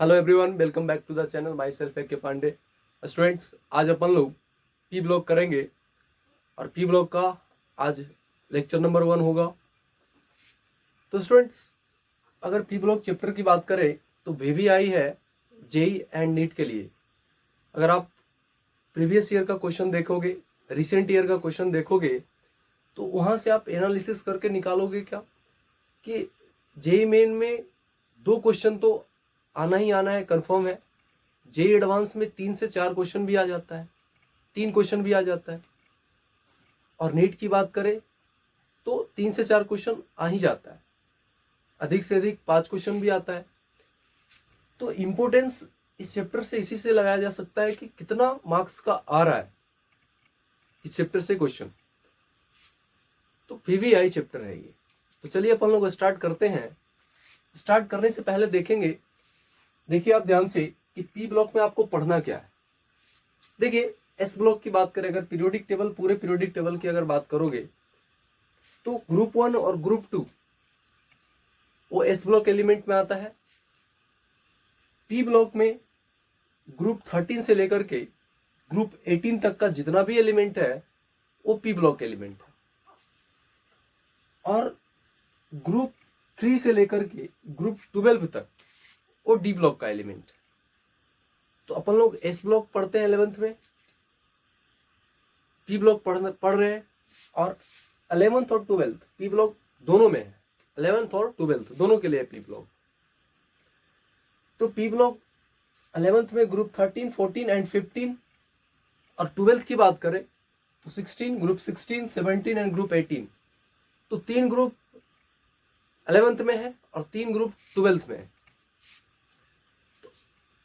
Hello everyone, welcome back to the channel. Myself K Pandey. Students, आज अपन लोग P block करेंगे और P block का आज लेक्चर नंबर 1 होगा। तो स्टूडेंट्स, अगर पी ब्लॉक चैप्टर की बात करें तो वीवीआई है जेई एंड नीट के लिए। अगर आप प्रीवियस ईयर का क्वेश्चन देखोगे, रिसेंट ईयर का क्वेश्चन देखोगे, तो वहाँ से आप एनालिसिस करके निकालोगे क्या कि जेई मेन में 2 क्वेश्चन तो आना ही आना है, कंफर्म है। जेई एडवांस में 3 से 4 क्वेश्चन भी आ जाता है, 3 क्वेश्चन भी आ जाता है। और नीट की बात करें तो 3 से 4 क्वेश्चन आ ही जाता है, अधिक से अधिक 5 क्वेश्चन भी आता है। तो इम्पोर्टेंस इस चैप्टर से इसी से लगाया जा सकता है कि कितना मार्क्स का आ रहा है इस चैप्टर से क्वेश्चन। तो पीवीआई चैप्टर है ये। तो चलिए अपन लोग स्टार्ट करते हैं। स्टार्ट करने से पहले देखिए आप ध्यान से कि पी ब्लॉक में आपको पढ़ना क्या है। देखिए, एस ब्लॉक की बात करें, अगर पीरियोडिक टेबल, पूरे पीरियोडिक टेबल की अगर बात करोगे तो ग्रुप 1 और ग्रुप 2 वो एस ब्लॉक एलिमेंट में आता है। पी ब्लॉक में ग्रुप 13 से लेकर के ग्रुप 18 तक का जितना भी एलिमेंट है वो पी ब्लॉक एलिमेंट है। और ग्रुप 3 से लेकर के ग्रुप 12 तक वो डी ब्लॉक का एलिमेंट है। तो अपन लोग एस ब्लॉक पढ़ते हैं 11th में, पी ब्लॉक पढ़ रहे हैं। और 11th और 12th पी ब्लॉक दोनों में है, 11th और 12th दोनों के लिए पी ब्लॉक। तो पी ब्लॉक 11th में ग्रुप 13, 14 एंड 15, और 12th की बात करें तो 16, ग्रुप 16, 17 एंड ग्रुप 18। तो 3 ग्रुप 11th में है और 3 ग्रुप 12th में है।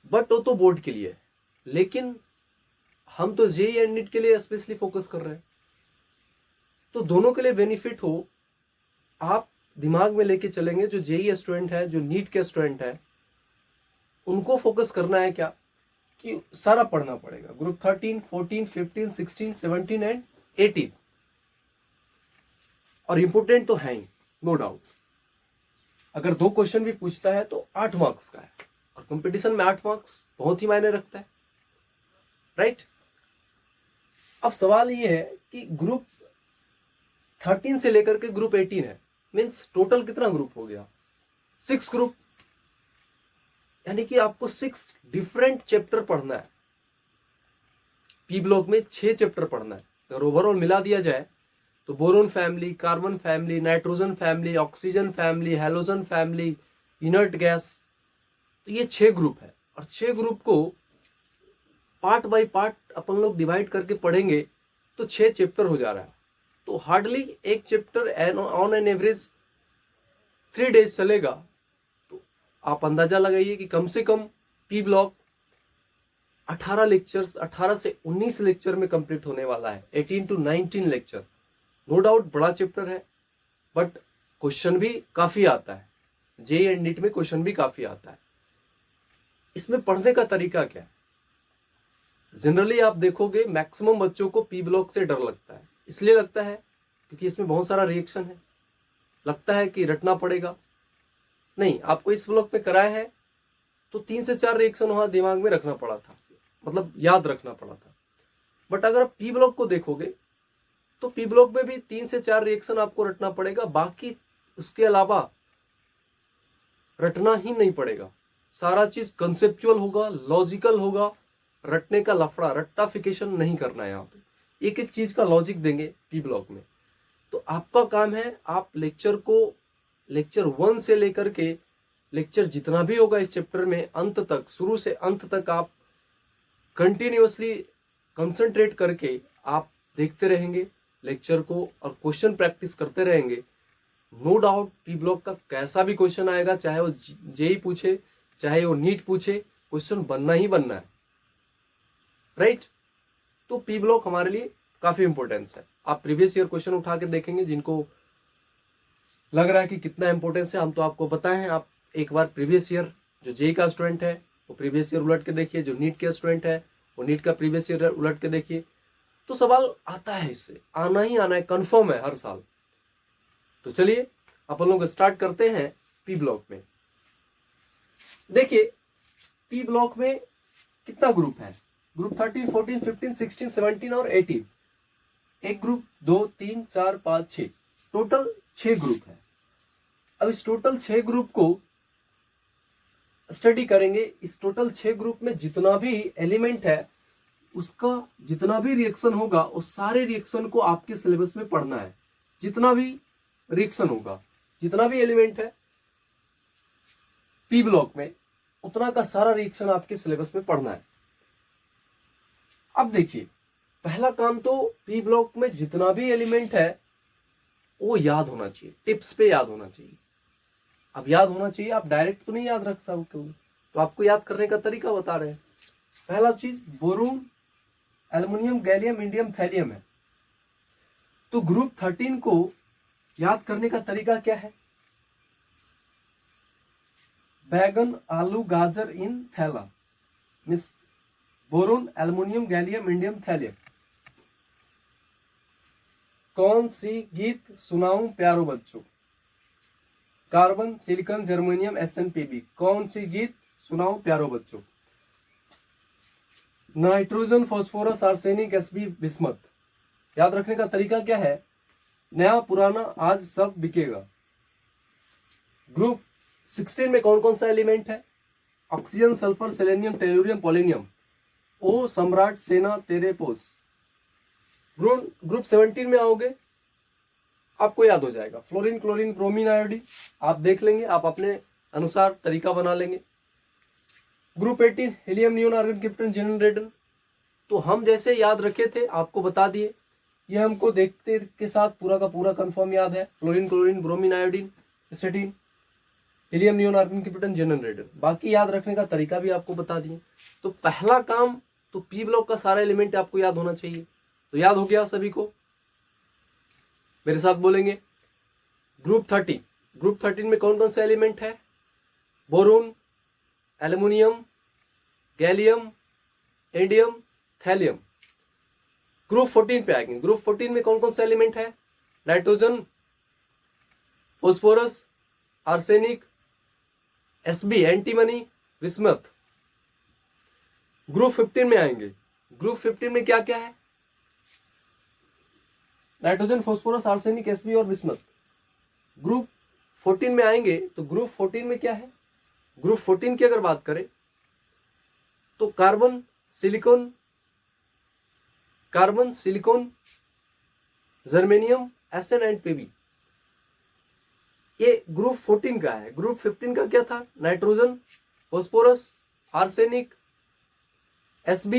बट वो तो बोर्ड के लिए है, लेकिन हम तो जेई एंड नीट के लिए स्पेशली फोकस कर रहे हैं। तो दोनों के लिए बेनिफिट हो, आप दिमाग में लेके चलेंगे। जो जेई स्टूडेंट है, जो नीट के स्टूडेंट है, उनको फोकस करना है क्या कि सारा पढ़ना पड़ेगा, ग्रुप 13, 14, 15, 16, 17 एंड 18। और इंपोर्टेंट तो है ही, नो डाउट। अगर 2 क्वेश्चन भी पूछता है तो 8 मार्क्स का है, और कंपटीशन में 8 मार्क्स बहुत ही मायने रखता है, राइट। अब सवाल ये है कि ग्रुप 13 से लेकर के ग्रुप 18 है, मीन्स टोटल कितना ग्रुप हो गया? 6 ग्रुप। यानी कि आपको 6 डिफरेंट चैप्टर पढ़ना है। पी ब्लॉक में 6 चैप्टर पढ़ना है। अगर ओवरऑल मिला दिया जाए तो boron family, carbon family, nitrogen family, oxygen family, halogen family, inert gas, तो ये 6 ग्रुप है। और 6 ग्रुप को पार्ट बाय पार्ट अपन लोग डिवाइड करके पढ़ेंगे तो 6 चैप्टर हो जा रहा है। तो हार्डली एक chapter on an average 3 days चलेगा। तो आप अंदाजा लगाइए कि कम से कम पी ब्लॉक 18 लेक्चर्स, 18 से 19 लेक्चर में कंप्लीट होने वाला है, 18 to 19 लेक्चर। नो डाउट बड़ा चैप्टर है, बट क्वेश्चन भी काफी आता है। जेई एंड नीट में क्वेश्चन भी काफी आता है। इसमें पढ़ने का तरीका क्या है? जनरली आप देखोगे मैक्सिमम बच्चों को पी ब्लॉक से डर लगता है। इसलिए लगता है क्योंकि इसमें बहुत सारा रिएक्शन है, लगता है कि रटना पड़ेगा। नहीं, आपको इस ब्लॉक में कराया है तो 3 से 4 रिएक्शन वहां दिमाग में रखना पड़ा था, मतलब याद रखना पड़ा था। बट अगर आप पी ब्लॉक को देखोगे तो पी ब्लॉक में भी 3 से 4 रिएक्शन आपको रटना पड़ेगा, बाकी उसके अलावा रटना ही नहीं पड़ेगा। सारा चीज कंसेप्चुअल होगा, लॉजिकल होगा। रटने का लफड़ा, रट्टाफिकेशन नहीं करना है। यहाँ पे एक एक चीज का लॉजिक देंगे पी ब्लॉक में। तो आपका काम है, आप लेक्चर को, लेक्चर 1 से लेकर के लेक्चर जितना भी होगा इस चैप्टर में अंत तक, शुरू से अंत तक आप कंटिन्यूअसली कंसंट्रेट करके आप देखते रहेंगे लेक्चर को और क्वेश्चन प्रैक्टिस करते रहेंगे। नो डाउट पी ब्लॉक का कैसा भी क्वेश्चन आएगा, चाहे वो जेई पूछे, चाहे वो नीट पूछे, क्वेश्चन बनना ही बनना है, राइट। तो पी ब्लॉक हमारे लिए काफी इंपॉर्टेंस है। आप प्रीवियस ईयर क्वेश्चन उठा के देखेंगे, जिनको लग रहा है कि कितना इंपॉर्टेंस है, हम तो आपको बताए हैं। आप एक बार प्रीवियस ईयर, जो जेई का स्टूडेंट है वो प्रीवियस ईयर उलट के देखिए, जो नीट के स्टूडेंट है वो नीट का प्रीवियस ईयर उलट के देखिए। तो सवाल आता है, इससे आना ही आना है, कंफर्म है हर साल। तो चलिए अपन लोग स्टार्ट करते हैं पी ब्लॉक में। देखिए, पी ब्लॉक में कितना ग्रुप है? ग्रुप 13, 14, 15, 16, 17 और 18। एक ग्रुप, 2, 3, 4, 5, 6, टोटल 6 ग्रुप है। अब इस टोटल 6 ग्रुप को स्टडी करेंगे। इस टोटल 6 ग्रुप में जितना भी एलिमेंट है उसका जितना भी रिएक्शन होगा उस सारे रिएक्शन को आपके सिलेबस में पढ़ना है। जितना भी रिएक्शन होगा, जितना भी एलिमेंट है पी ब्लॉक में, उतना का सारा रिएक्शन आपके सिलेबस में पढ़ना है। अब देखिए, पहला काम तो पी ब्लॉक में जितना भी एलिमेंट है वो याद होना चाहिए, टिप्स पे याद होना चाहिए। अब याद होना चाहिए, आप डायरेक्ट तो नहीं याद रख सकते, तो आपको याद करने का तरीका बता रहे हैं। पहला चीज boron, aluminium, gallium, indium, thallium है। तो ग्रुप 13 को याद करने का तरीका क्या है? बैगन, आलू, गाजर इन थैला, miss boron, aluminium, gallium, indium, thallium. कौन सी गीत सुनाऊं प्यारो बच्चों? Carbon, silicon, germanium, SnPb। कौन सी गीत सुनाऊं प्यारो बच्चों? Nitrogen, phosphorus, arsenic, Sb, bismuth. याद रखने का तरीका क्या है? नया पुराना आज सब बिकेगा। ग्रुप 16 में कौन कौन सा एलिमेंट है? Oxygen, sulphur, selenium, tellurium, polonium. ओ सम्राट, सेना, तेरे पोस। ग्रुप 17 में आओगे, आपको याद हो जाएगा। Fluorine, chlorine, bromine, iodine. आप देख लेंगे, आप अपने अनुसार तरीका बना लेंगे। Group 18 helium, neon, argon, krypton, xenon, radon. तो हम जैसे याद रखे थे आपको बता दिए, ये हमको देखते के साथ पूरा का पूरा कंफर्म याद है। Fluorine, chlorine, bromine, iodine, astatine, helium, neon, argon, krypton, xenon, radon. बाकी याद रखने का तरीका भी आपको बता दिए। तो पहला काम तो पी ब्लॉक का सारा एलिमेंट आपको याद होना चाहिए। तो याद हो गया सभी को? मेरे साथ बोलेंगे। ग्रुप 13 में कौन कौन सा एलिमेंट है? Boron, aluminium, gallium, indium, thallium. Group 14 पे आएंगे। ग्रुप 14 में कौन कौन सा एलिमेंट है? Nitrogen, phosphorus, arsenic, Sb, antimony, bismuth. Group 15 में आएंगे। ग्रुप 15 में क्या क्या है? नाइट्रोजन, फास्फोरस, आर्सेनिक, Sb और बिस्मथ। ग्रुप 14 में आएंगे तो ग्रुप 14 में क्या है? ग्रुप 14 की अगर बात करें तो कार्बन, सिलिकॉन, जर्मेनियम, SnPb। ये ग्रुप 14 का है। ग्रुप 15 का क्या था? Nitrogen, phosphorus, arsenic, Sb,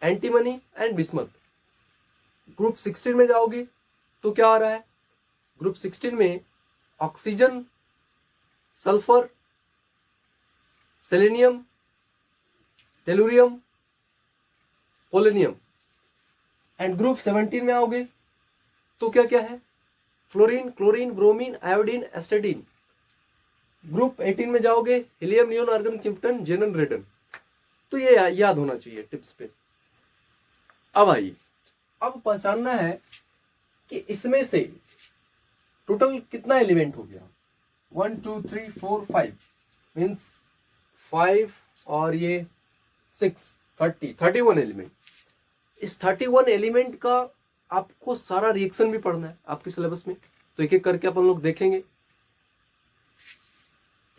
antimony and bismuth. Group 16 में जाओगे तो क्या आ रहा है? ग्रुप 16 में oxygen, sulphur, selenium, tellurium, polonium. And group 17 में आओगे तो क्या क्या है? Fluorine, chlorine, bromine, iodine, astatine. Group 18 में जाओगे, helium, neon, argon, krypton, xenon, radon. तो ये याद होना चाहिए टिप्स पे। अब आइए, अब पहचानना है कि इसमें से टोटल कितना एलिमेंट हो गया। 1 2 3 4 5 मीन्स 5 और ये 6, 31 एलिमेंट। इस 31 एलिमेंट का आपको सारा रिएक्शन भी पढ़ना है आपके सिलेबस में। तो एक एक करके अपन लोग देखेंगे।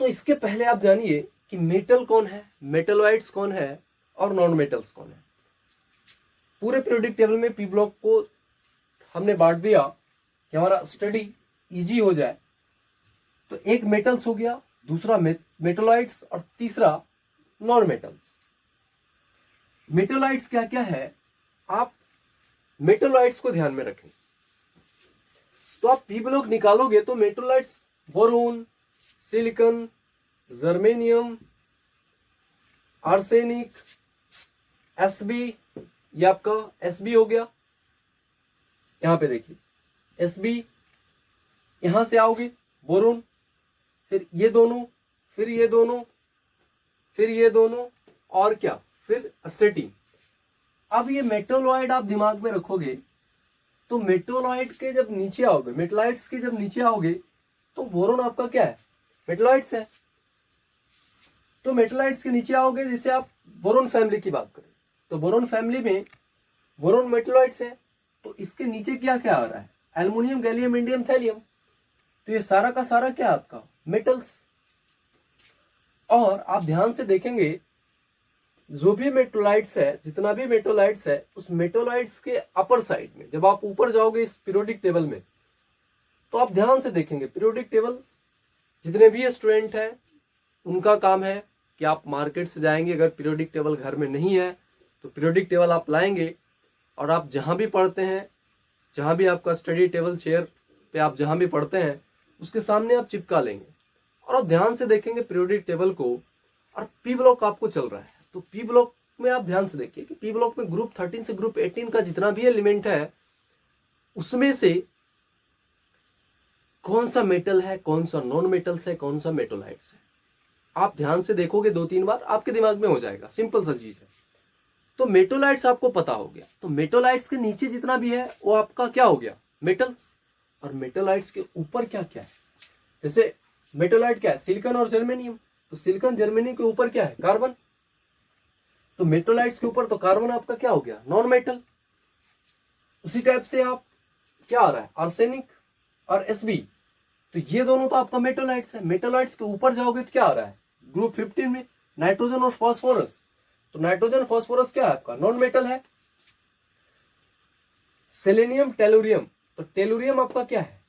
तो इसके पहले आप जानिए कि मेटल कौन है, मेटलॉइड्स कौन है और नॉन मेटल्स कौन है। पूरे पीरियोडिक टेबल में पी ब्लॉक को हमने बांट दिया कि हमारा स्टडी इजी हो जाए। तो एक मेटल्स हो गया, दूसरा मेटलॉइड्स और तीसरा नॉन मेटल्स। मेटलॉइड्स क्या क्या है, आप मेटलॉइड्स को ध्यान में रखें। तो आप पी ब्लॉक निकालोगे तो metalloids boron, silicon, germanium, arsenic, Sb, ये आपका Sb हो गया। यहां पे देखिए Sb, यहां से आओगे बोरोन, फिर ये दोनों, फिर ये दोनों, फिर ये दोनों और क्या, फिर एस्टेटीन। अब ये मेटलॉइड आप दिमाग में रखोगे तो मेटलॉइड के जब नीचे आओगे, मेटलॉइड्स के जब नीचे आओगे तो बोरोन आपका क्या है? मेटलॉइड्स है। तो मेटलाइट्स के नीचे आओगे, जैसे आप बोरोन फैमिली की बात करें तो बोरोन फैमिली में बोरोन मेटलाइट्स है, तो इसके नीचे क्या क्या आ रहा है, एल्युमिनियम, गैलियम, इंडियम, थैलियम। तो ये सारा का सारा क्या है आपका, मेटल्स। और आप ध्यान से देखेंगे जो भी मेटोलाइट्स है, जितना भी मेटोलाइट्स है, उस मेटोलाइट्स के अपर साइड में जब आप ऊपर जाओगे इस पीरियोडिक टेबल में, तो आप ध्यान से देखेंगे पीरियोडिक टेबल, जितने भी स्टूडेंट हैं उनका काम है कि आप मार्केट से जाएंगे, अगर पीरियोडिक टेबल घर में नहीं है तो पीरियोडिक टेबल आप लाएंगे, और आप जहां भी पढ़ते हैं, जहां भी आपका स्टडी टेबल चेयर पे आप जहां भी पढ़ते हैं उसके सामने आप चिपका लेंगे, और आप ध्यान से देखेंगे पीरियोडिक टेबल को, और पी ब्लॉक आपको चल रहा है। तो पी ब्लॉक में आप ध्यान से देखिए कि पी ब्लॉक में ग्रुप 13 से ग्रुप 18 का जितना भी एलिमेंट है उसमें से कौन सा मेटल है, कौन सा नॉन मेटल्स है, कौन सा मेटोलाइट्स है, आप ध्यान से देखोगे 2-3 बार आपके दिमाग में हो जाएगा, सिंपल सा चीज है। तो मेटोलाइट्स आपको पता हो गया, तो मेटोलाइट्स के नीचे जितना भी है वो आपका क्या हो गया, मेटल्स। और मेटोलाइट्स के ऊपर क्या क्या है, जैसे मेटोलाइट क्या है, सिलिकॉन और जर्मेनियम, तो सिलिकॉन जर्मेनियम के ऊपर क्या है, कार्बन। तो मेटोलाइट्स के ऊपर तो कार्बन आपका क्या हो गया, नॉन मेटल। उसी टाइप से आप क्या आ रहा है, आर्सेनिक और एसबी, तो ये दोनों तो आपका मेटोलाइट्स है। मेटोलाइट्स के ऊपर जाओगे तो क्या आ रहा है, ग्रुप 15 में नाइट्रोजन और फास्फोरस, तो नाइट्रोजन फास्फोरस क्या है आपका, नॉन मेटल है। सेलेनियम, टेलुरियम, तो टेलुरियम आपका क्या है,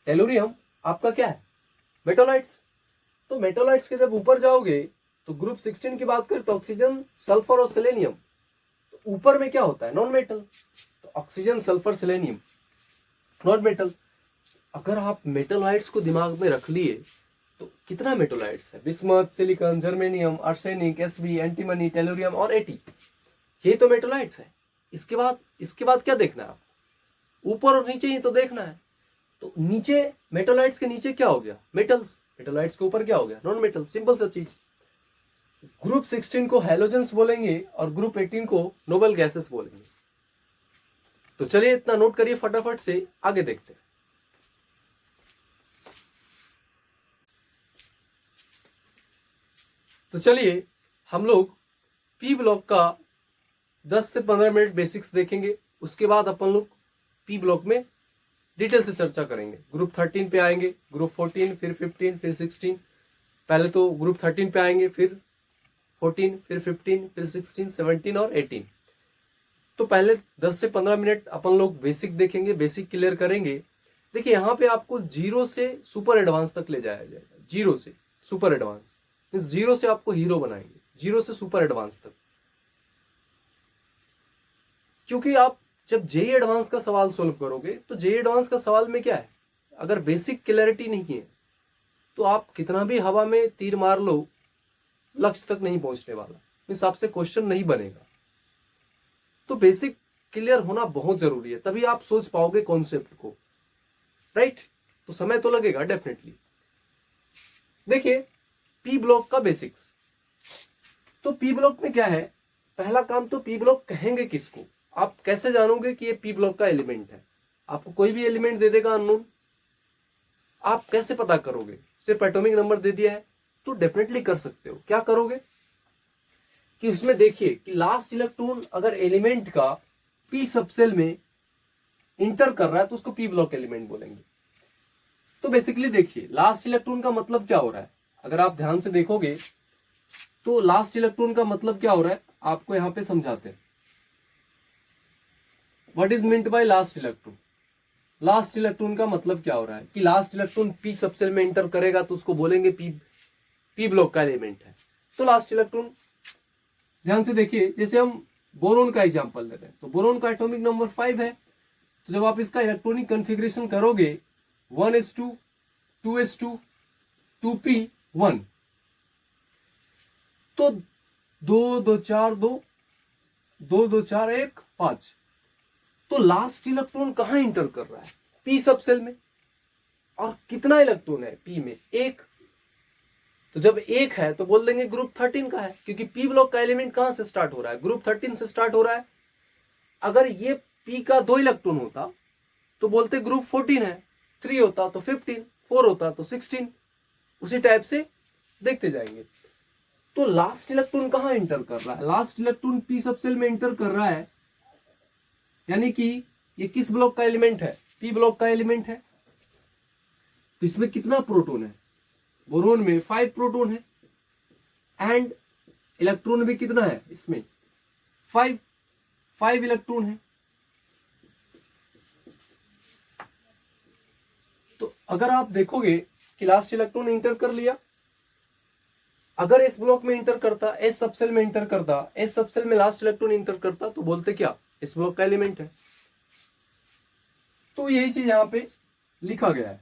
टेलुरियम आपका क्या है, मेटोलाइट्स। तो मेटोलाइट्स के जब ऊपर जाओगे तो ग्रुप 16 की बात करें तो ऑक्सीजन, सल्फर और सेलेनियम, तो ऊपर में क्या होता है, नॉन मेटल। तो oxygen, sulphur, selenium non metal. अगर आप मेटोलाइट्स को दिमाग में रख लिए तो कितना मेटोलाइट्स है, bismuth, silicon, germanium, arsenic, SB, antimony, tellurium और एटी, ये तो मेटोलाइट्स है। इसके बाद क्या देखना है, आप ऊपर और नीचे ही तो देखना है। तो नीचे मेटोलाइट्स के नीचे क्या हो गया, मेटल्स। मेटोलाइट्स के ऊपर क्या हो गया, नॉन मेटल, सिंपल सा चीज। ग्रुप 16 को हैलोजेंस बोलेंगे और ग्रुप 18 को नोबल गैसेस बोलेंगे। तो चलिए इतना नोट करिए, फटाफट से आगे देखते हैं। तो चलिए हम लोग पी ब्लॉक का 10 से 15 मिनट बेसिक्स देखेंगे, उसके बाद अपन लोग पी ब्लॉक में डिटेल से चर्चा करेंगे। ग्रुप 13 पे आएंगे, ग्रुप 14, फिर 15, फिर 16। पहले तो ग्रुप 13 पे आएंगे, फिर 14, फिर 15, फिर 16, 17 और 18। तो पहले 10 से 15 मिनट अपन लोग बेसिक देखेंगे, बेसिक क्लियर करेंगे। देखिए यहाँ पे आपको जीरो से सुपर एडवांस तक ले जाया जाएगा, जीरो से सुपर एडवांस, इस जीरो से आपको हीरो बनाएंगे, जीरो से सुपर एडवांस तक। क्योंकि आप जब जेई एडवांस का सवाल सोल्व करोगे तो जेई एडवांस का सवाल में क्या है, अगर बेसिक क्लैरिटी नहीं है तो आप कितना भी हवा में तीर मार लो, लक्ष्य तक नहीं पहुंचने वाला, इस हिसाब से क्वेश्चन नहीं बनेगा। तो बेसिक क्लियर होना बहुत जरूरी है, तभी आप सोच पाओगे कॉन्सेप्ट को, राइट। तो समय तो लगेगा डेफिनेटली। देखिए पी ब्लॉक का बेसिक्स, तो पी ब्लॉक में क्या है, पहला काम तो पी ब्लॉक कहेंगे किसको, आप कैसे जानोगे कि ये पी ब्लॉक का एलिमेंट है। आपको कोई भी एलिमेंट दे देगा अननोन, आप कैसे पता करोगे, सिर्फ एटॉमिक नंबर दे दिया है तो डेफिनेटली कर सकते हो। क्या करोगे कि उसमें देखिए कि लास्ट इलेक्ट्रॉन अगर एलिमेंट का पी सबसेल में इंटर कर रहा है तो उसको पी ब्लॉक एलिमेंट बोलेंगे। तो बेसिकली देखिए लास्ट इलेक्ट्रॉन का मतलब क्या हो रहा है, अगर आप ध्यान से देखोगे तो लास्ट इलेक्ट्रॉन का मतलब क्या हो रहा है, आपको यहां पे समझाते हैं। What is meant by last electron, last electron का मतलब क्या हो रहा है कि लास्ट इलेक्ट्रॉन पी सबसेल में इंटर करेगा तो उसको बोलेंगे पी ब्लॉक का एलिमेंट है। तो लास्ट इलेक्ट्रॉन ध्यान से देखिए, जैसे हम बोरोन का एग्जांपल ले रहे हैं, तो बोरोन का एटॉमिक नंबर 5 है। तो जब आप इसका इलेक्ट्रॉनिक कॉन्फ़िगरेशन करोगे 1s2 2s2 2p1, तो 2 2 4 2 2 2 4 1 5, तो लास्ट इलेक्ट्रॉन कहां इंटर कर रहा है, पी सबसेल में। और कितना इलेक्ट्रॉन है पी में, एक। तो जब एक है तो बोल देंगे ग्रुप 13 का है, क्योंकि पी ब्लॉक का एलिमेंट कहां से स्टार्ट हो रहा है, ग्रुप 13 से स्टार्ट हो रहा है। अगर ये पी का 2 इलेक्ट्रॉन होता तो बोलते ग्रुप 14 है, 3 होता तो 15, 4 होता तो 16, उसी टाइप से देखते जाएंगे। तो लास्ट इलेक्ट्रॉन कहाँ इंटर कर रहा है? लास्ट इलेक्ट्रॉन पी सब सेल में इंटर कर रहा है, यानी कि ये किस ब्लॉक का एलिमेंट है? पी ब्लॉक का एलिमेंट है। तो इसमें कितना प्रोटॉन है? बोरोन में 5 प्रोटॉन है, एंड इलेक्ट्रॉन भी कितना है इसमें? 5 इलेक्ट्रॉन है। तो अगर आप देखोगे कि लास्ट इलेक्ट्रॉन इंटर कर लिया, अगर इस ब्लॉक में इंटर करता, एस सबसेल में इंटर करता, एस सबसेल में लास्ट इलेक्ट्रॉन इंटर करता, तो बोलते क्या? इस ब्लॉक का एलिमेंट है। तो यही चीज यहां पे लिखा गया है।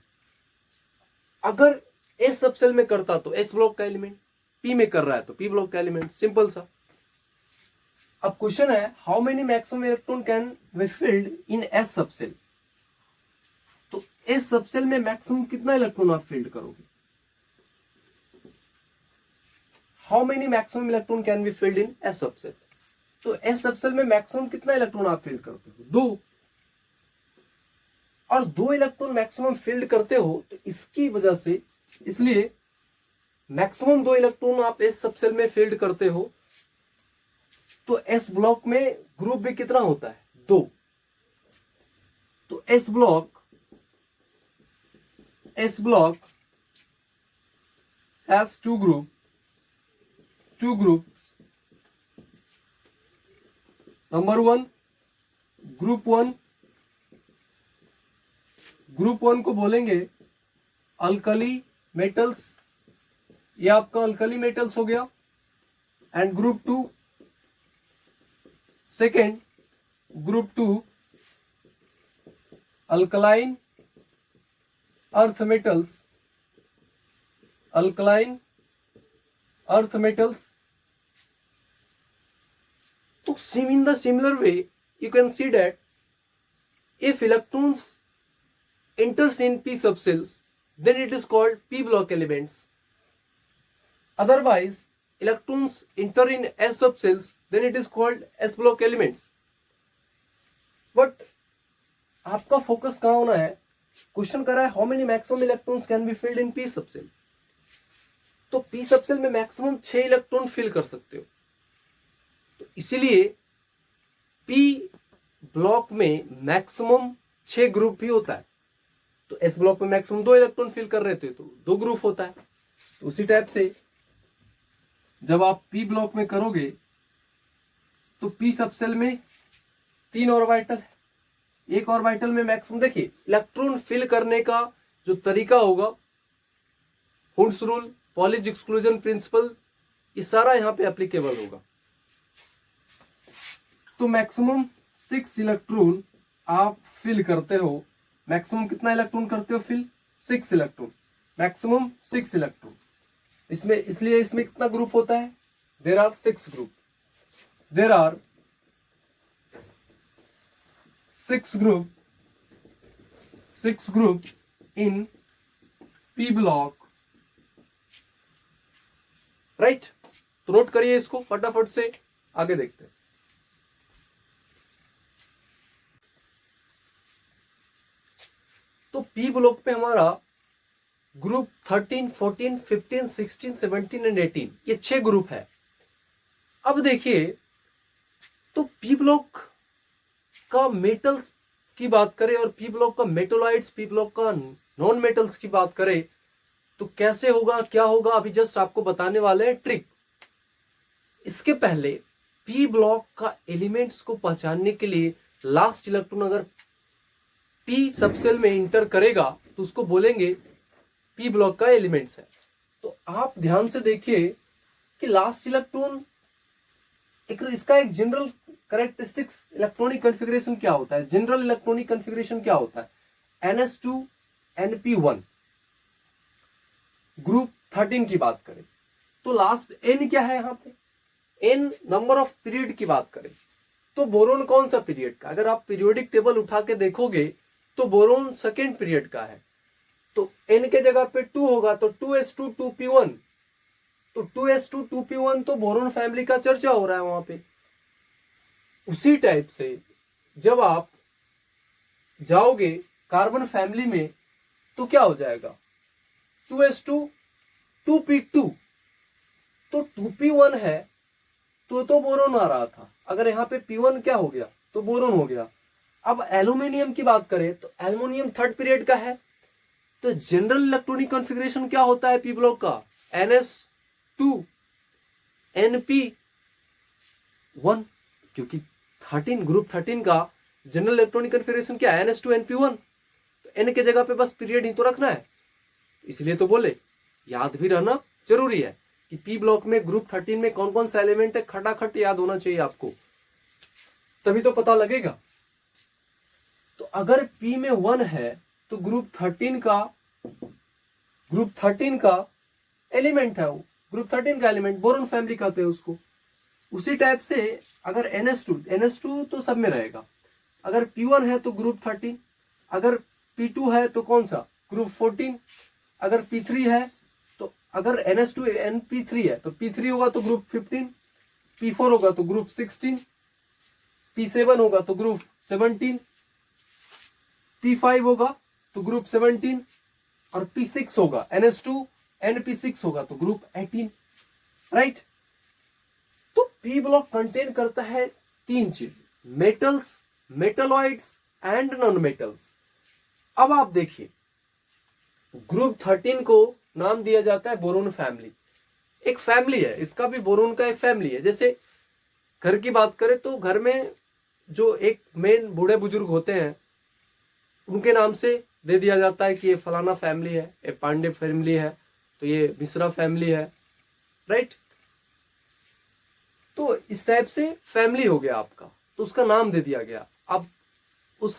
अगर एस सबसेल में करता तो एस ब्लॉक का एलिमेंट, पी में कर रहा है तो पी ब्लॉक का एलिमेंट, सिंपल सा। अब क्वेश्चन है, how many maximum electron can be filled in S subshell? तो एस सबसेल में मैक्सिमम कितना इलेक्ट्रॉन आप फिल्ड करोगे? How many maximum electron can be filled in S subshell? तो एस सबसेल में मैक्सिमम कितना इलेक्ट्रॉन आप फिल्ड करते हो? 2। और 2 इलेक्ट्रॉन मैक्सिमम फिल्ड करते हो, तो इसकी वजह से, इसलिए मैक्सिमम 2 इलेक्ट्रॉन आप एस सबसेल में फिल्ड करते हो, तो एस ब्लॉक में ग्रुप भी कितना होता है? 2। तो S block has 2 group. Number 1, group 1 को बोलेंगे अल्कली मेटल्स, ये आपका अल्कली मेटल्स हो गया। And group 2, second group 2 alkaline earth metals. तो in the similar way, you can see that if electrons enters in p subcells, then it is called p block elements. Otherwise, electrons enter in s subcells, then it is called s block elements. But आपका focus कहाँ होना है? Question कर रहा है how many maximum electrons can be filled in P subshell. तो P subshell में maximum 6 electron fill कर सकते हो। तो इसीलिए पी ब्लॉक में मैक्सिमम 6 ग्रुप भी होता है। तो एस ब्लॉक में मैक्सिमम 2 इलेक्ट्रॉन फिल कर रहे थे तो 2 ग्रुप होता है। तो उसी टाइप से जब आप पी ब्लॉक में करोगे तो पी सबसेल में 3 ऑर्बिटल है। एक ऑर्बिटल में मैक्सिमम, देखिए इलेक्ट्रॉन फिल करने का जो तरीका होगा, hoods rule, polish exclusion principle, ये सारा यहाँ पे एप्लीकेबल होगा। तो मैक्सिमम 6 इलेक्ट्रॉन आप फिल करते हो। मैक्सिमम कितना इलेक्ट्रॉन करते हो फिल? 6 electron, maximum 6 electron. इसमें इसलिए इसमें कितना ग्रुप होता है? There are 6 group. There are 6 group in P block, right? तो नोट करिए इसको, फटाफट से आगे देखते हैं। तो पी ब्लॉक पे हमारा ग्रुप 13, 14, 15, 16, 17 एंड 18, ये 6 ग्रुप है। अब देखिए, तो पी ब्लॉक का मेटल्स की बात करें और पी ब्लॉक का मेटोलाइट्स, पी ब्लॉक का नॉन मेटल्स की बात करें, तो कैसे होगा, क्या होगा, अभी जस्ट आपको बताने वाले हैं ट्रिक। इसके पहले पी ब्लॉक का एलिमेंट्स को पहचानने के लिए लास्ट इलेक्ट्रॉन अगर पी सबसेल में इंटर करेगा तो उसको बोलेंगे पी ब्लॉक का एलिमेंट्स है। तो आप ध्यान से देखिए कि लास्ट इलेक्ट्रॉन इसका एक जनरल कैरेक्टरिस्टिक्स इलेक्ट्रॉनिक कॉन्फ़िगरेशन क्या होता है? जनरल इलेक्ट्रॉनिक कॉन्फ़िगरेशन क्या होता है? NS2 NP1। ग्रुप 13 की बात करें तो लास्ट N क्या है यहाँ पे? N नंबर ऑफ पीरियड की बात करें तो बोरोन कौन सा पीरियड का? अगर आप पीरियोडिक टेबल उठा के देखोगे तो बोरोन सेकेंड पीरियड का है। तो N के जगह पे 2 होगा तो 2s2 2p1। तो 2s2 2p1 तो बोरोन फैमिली का चर्चा हो रहा है वहां पे। उसी टाइप से जब आप जाओगे कार्बन फैमिली में तो क्या हो जाएगा? 2s2 2p2। तो 2p1 है तो बोरोन आ रहा था। अगर यहाँ पे p1 क्या हो गया तो बोरोन हो गया। अब एल्यूमिनियम की बात करें तो एल्यूमिनियम थर्ड पीरियड का है, तो जनरल इलेक्ट्रॉनिक कॉन्फ़िगरेशन क्या होता है पी ब्लॉक का, NS2 NP1, क्योंकि 13 ग्रुप 13 का जनरल इलेक्ट्रॉनिक कॉन्फ़िगरेशन क्या है, NS2 NP1। तो n के जगह पे बस पीरियड ही तो रखना है, इसलिए तो बोले याद भी रहना जरूरी है कि पी ब्लॉक में ग्रुप 13 में कौन कौन सा एलिमेंट है, खटाखट याद होना चाहिए आपको, तभी तो पता लगेगा। तो अगर पी में 1 है तो ग्रुप 13 का एलिमेंट है, वो ग्रुप 13 का एलिमेंट, बोरोन फैमिली कहते हैं उसको। उसी टाइप से अगर NS2 तो सब में रहेगा। अगर P1 है तो ग्रुप 13, अगर P2 है तो कौन सा, ग्रुप 14, अगर P3 है तो, अगर NS2 NP3 है तो P3 होगा तो ग्रुप 15, P4 होगा तो ग्रुप 16, P7 होगा तो ग्रुप 17, P5 होगा तो ग्रुप 17, और P6 होगा NS2 NP6 होगा तो ग्रुप 18, राइट। तो पी ब्लॉक कंटेन करता है 3 चीज, metals, metalloids and non metals. अब आप देखिए ग्रुप 13 को नाम दिया जाता है बोरोन फैमिली, एक फैमिली है, इसका भी बोरोन का एक फैमिली है। जैसे घर की बात करें तो घर में जो एक मेन बूढ़े बुजुर्ग होते हैं उनके नाम से दे दिया जाता है कि ये फलाना फैमिली है, ये पांडे फैमिली है, तो ये मिश्रा फैमिली है, राइट। तो इस टाइप से फैमिली हो गया आपका, तो उसका नाम दे दिया गया। अब उस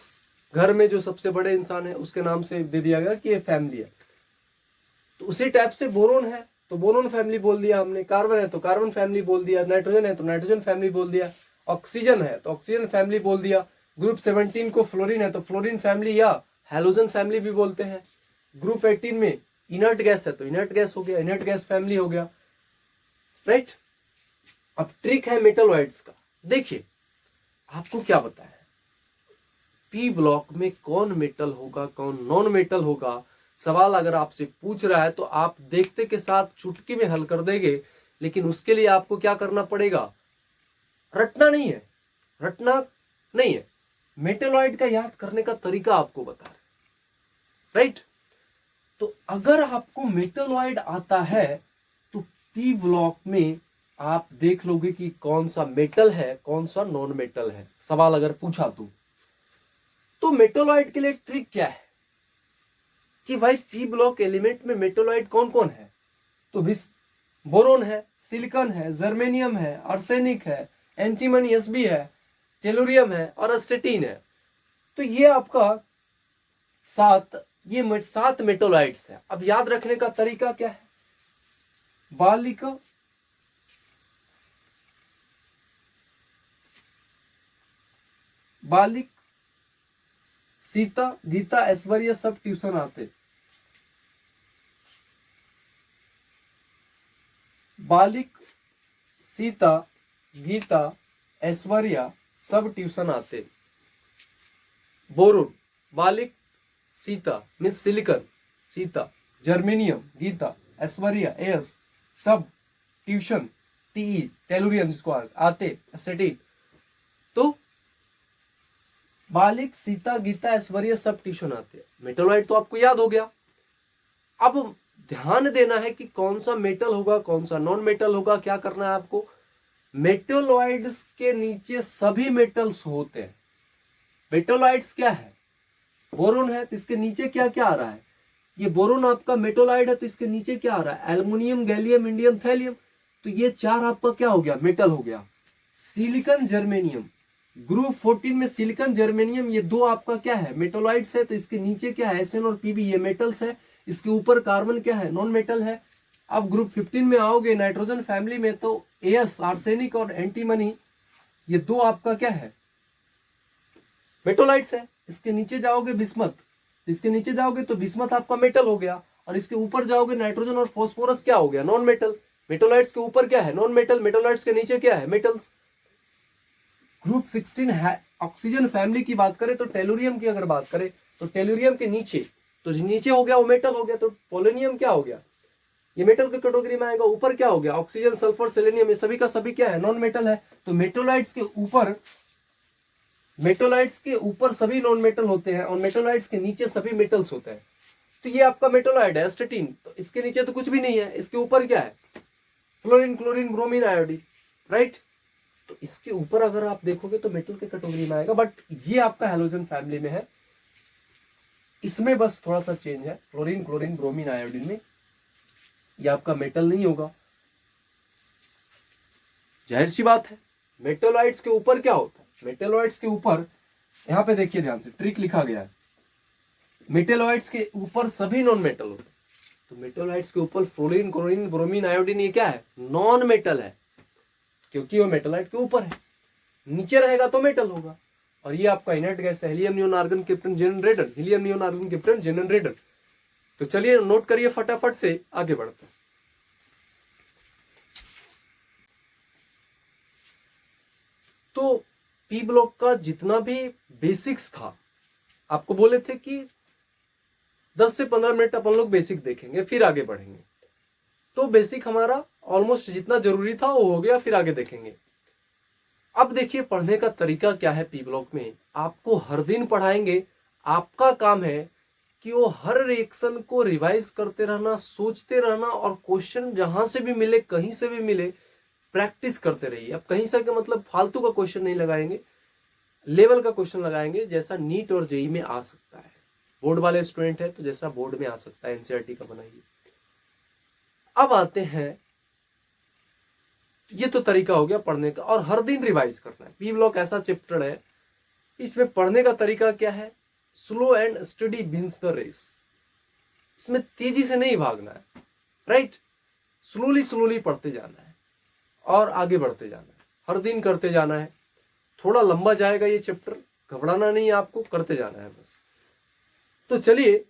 घर में जो सबसे बड़े इंसान है उसके नाम से दे दिया गया कि ये फैमिली है। तो उसी टाइप से बोरोन है तो बोरोन फैमिली बोल दिया हमने, कार्बन है तो कार्बन फैमिली बोल दिया, नाइट्रोजन है तो नाइट्रोजन फैमिली बोल दिया, ऑक्सीजन है तो ऑक्सीजन फैमिली बोल दिया। ग्रुप 17 को फ्लोरीन है तो फ्लोरीन फैमिली या हैलोजन फैमिली भी बोलते हैं। ग्रुप 18 में इनर्ट गैस है तो इनर्ट गैस हो गया, इनर्ट गैस फैमिली हो गया, राइट। अब ट्रिक है मेटलॉइड्स का, देखिए आपको क्या बताया पी ब्लॉक में कौन मेटल होगा कौन नॉन मेटल होगा, सवाल अगर आपसे पूछ रहा है तो आप देखते के साथ चुटकी में हल कर देंगे, लेकिन उसके लिए आपको क्या करना पड़ेगा, रटना नहीं है, मेटलॉइड का याद करने का तरीका आपको बता रहे, राइट। तो अगर आपको मेटलॉइड आता है तो पी ब्लॉक में आप देख लोगे कि कौन सा मेटल है कौन सा नॉन मेटल है, सवाल अगर पूछा तो मेटलॉइड के लिए ट्रिक क्या है कि भाई पी ब्लॉक एलिमेंट में मेटलॉइड कौन कौन है, तो बोरोन है, सिलिकॉन है, जर्मेनियम है, आर्सेनिक है, एंटीमनी Sb है, टेलुरियम है और अस्टेटिन है। तो ये आपका 7 मेटलॉइड्स है। अब याद रखने का तरीका क्या है, बालिक सीता गीता ऐश्वर्या सब ट्यूशन आते, बालिक सीता गीता ऐश्वर्या सब ट्यूशन आते। बोरोन बालिक Sita means silicon, Sita germanium Gita Aishwarya S सब ट्यूशन टी टेलुरियम जिसको आते एस्टेटिन। तो बालिक सीता गीता ऐश्वर्या सब ट्यूशन आते हैं, मेटलॉइड तो आपको याद हो गया। अब ध्यान देना है कि कौन सा मेटल होगा कौन सा नॉन मेटल होगा, क्या करना है आपको, मेटलॉइड्स के नीचे सभी मेटल्स होते हैं। मेटलॉइड्स क्या है, बोरोन है तो इसके नीचे क्या क्या आ रहा है, ये बोरोन आपका मेटलॉइड है तो इसके नीचे क्या आ रहा है, एल्युमिनियम गैलियम इंडियम थैलियम। तो ये 4 आपका क्या हो गया, मेटल हो गया। सिलिकॉन जर्मेनियम, ग्रुप 14 में सिलिकॉन जर्मेनियम ये 2 आपका क्या है, मेटलॉइड्स है, तो इसके नीचे क्या है, Sn और Pb ये मेटल्स है, इसके ऊपर कार्बन क्या है, नॉन मेटल है। अब ग्रुप 15 में आओगे नाइट्रोजन फैमिली में तो As आर्सेनिक और एंटीमनी ये 2 आपका क्या है, मेटोलाइट्स है। इसके नीचे जाओगे बिस्मथ, इसके नीचे जाओगे तो बिस्मथ आपका मेटल हो गया, और इसके ऊपर जाओगे नाइट्रोजन और फॉस्फोरस क्या हो गया, नॉन मेटल। मेटोलाइट्स के ऊपर क्या है, नॉन मेटल, मेटोलाइट्स के नीचे क्या है, मेटल्स। ग्रुप 16 है ऑक्सीजन फैमिली की बात करें तो टेलुरियम की अगर बात करें तो टेलुरियम के नीचे, तो नीचे हो गया वो मेटल हो गया, तो पोलोनियम क्या हो गया, ये मेटल की कैटेगरी में आएगा। ऊपर क्या हो गया, ऑक्सीजन, सल्फर, सेलेनियम, ये सभी का सभी क्या है, नॉन मेटल है। तो मेटोलाइट्स के ऊपर सभी नॉन मेटल होते हैं और मेटोलाइट्स के नीचे सभी मेटल्स होते हैं। तो ये आपका मेटोलाइट है एस्टेटिन। तो इसके नीचे तो कुछ भी नहीं है, इसके ऊपर क्या है, fluorine, chlorine, bromine, iodine, right. तो इसके ऊपर अगर आप देखोगे तो मेटल के कैटेगरी में आएगा, बट ये आपका हैलोजन फैमिली में है। इसमें बस थोड़ा सा चेंज है, फ्लोरीन, क्लोरीन, ब्रोमीन, आयोडीन में ये आपका मेटल नहीं होगा। जाहिर सी बात है। मेटोलाइट्स के ऊपर क्या होता है, मेटोलाइट्स के ऊपर यहां पे देखिए ध्यान से, ट्रिक लिखा गया है। मेटोलाइट्स के ऊपर सभी नॉन मेटल होते हैं। तो मेटोलाइट्स के ऊपर फ्लोरीन, क्लोरीन, ब्रोमीन, आयोडीन ये क्या है, नॉन मेटल है, क्योंकि वो मेटोलाइट के ऊपर है। नीचे रहेगा तो मेटल होगा। और ये आपका इनर्ट गैस है, helium neon argon krypton generator, helium neon argon krypton generator. तो चलिए नोट करिए फटाफट से, आगे बढ़ते हैं। तो पी ब्लॉक का जितना भी बेसिक्स था, आपको बोले थे कि 10 से 15 मिनट अपन लोग बेसिक देखेंगे, फिर आगे बढ़ेंगे। तो बेसिक हमारा ऑलमोस्ट जितना जरूरी था वो हो गया, फिर आगे देखेंगे। अब देखिए पढ़ने का तरीका क्या है पी ब्लॉक में, आपको हर दिन पढ़ाएंगे। आपका काम है कि वो हर रिएक्शन को रिवाइज करते रहना, सोचते रहना, और क्वेश्चन जहां से भी मिले, कहीं से भी मिले, प्रैक्टिस करते रहिए। अब कहीं से का मतलब फालतू का क्वेश्चन नहीं लगाएंगे, लेवल का क्वेश्चन लगाएंगे, जैसा नीट और जेई में आ सकता है। बोर्ड वाले स्टूडेंट है तो जैसा बोर्ड में आ सकता है, एनसीईआरटी का बनाइए। अब आते हैं, ये तो तरीका हो गया पढ़ने का, और हर दिन रिवाइज करना है। पी ब्लॉक ऐसा चैप्टर है, इसमें पढ़ने का तरीका क्या है, slow and study wins the race. इसमें तेजी से नहीं भागना है, राइट। स्लोली स्लोली पढ़ते जाना है और आगे बढ़ते जाना है, हर दिन करते जाना है। थोड़ा लंबा जाएगा ये चैप्टर, घबराना नहीं है आपको, करते जाना है बस। तो चलिए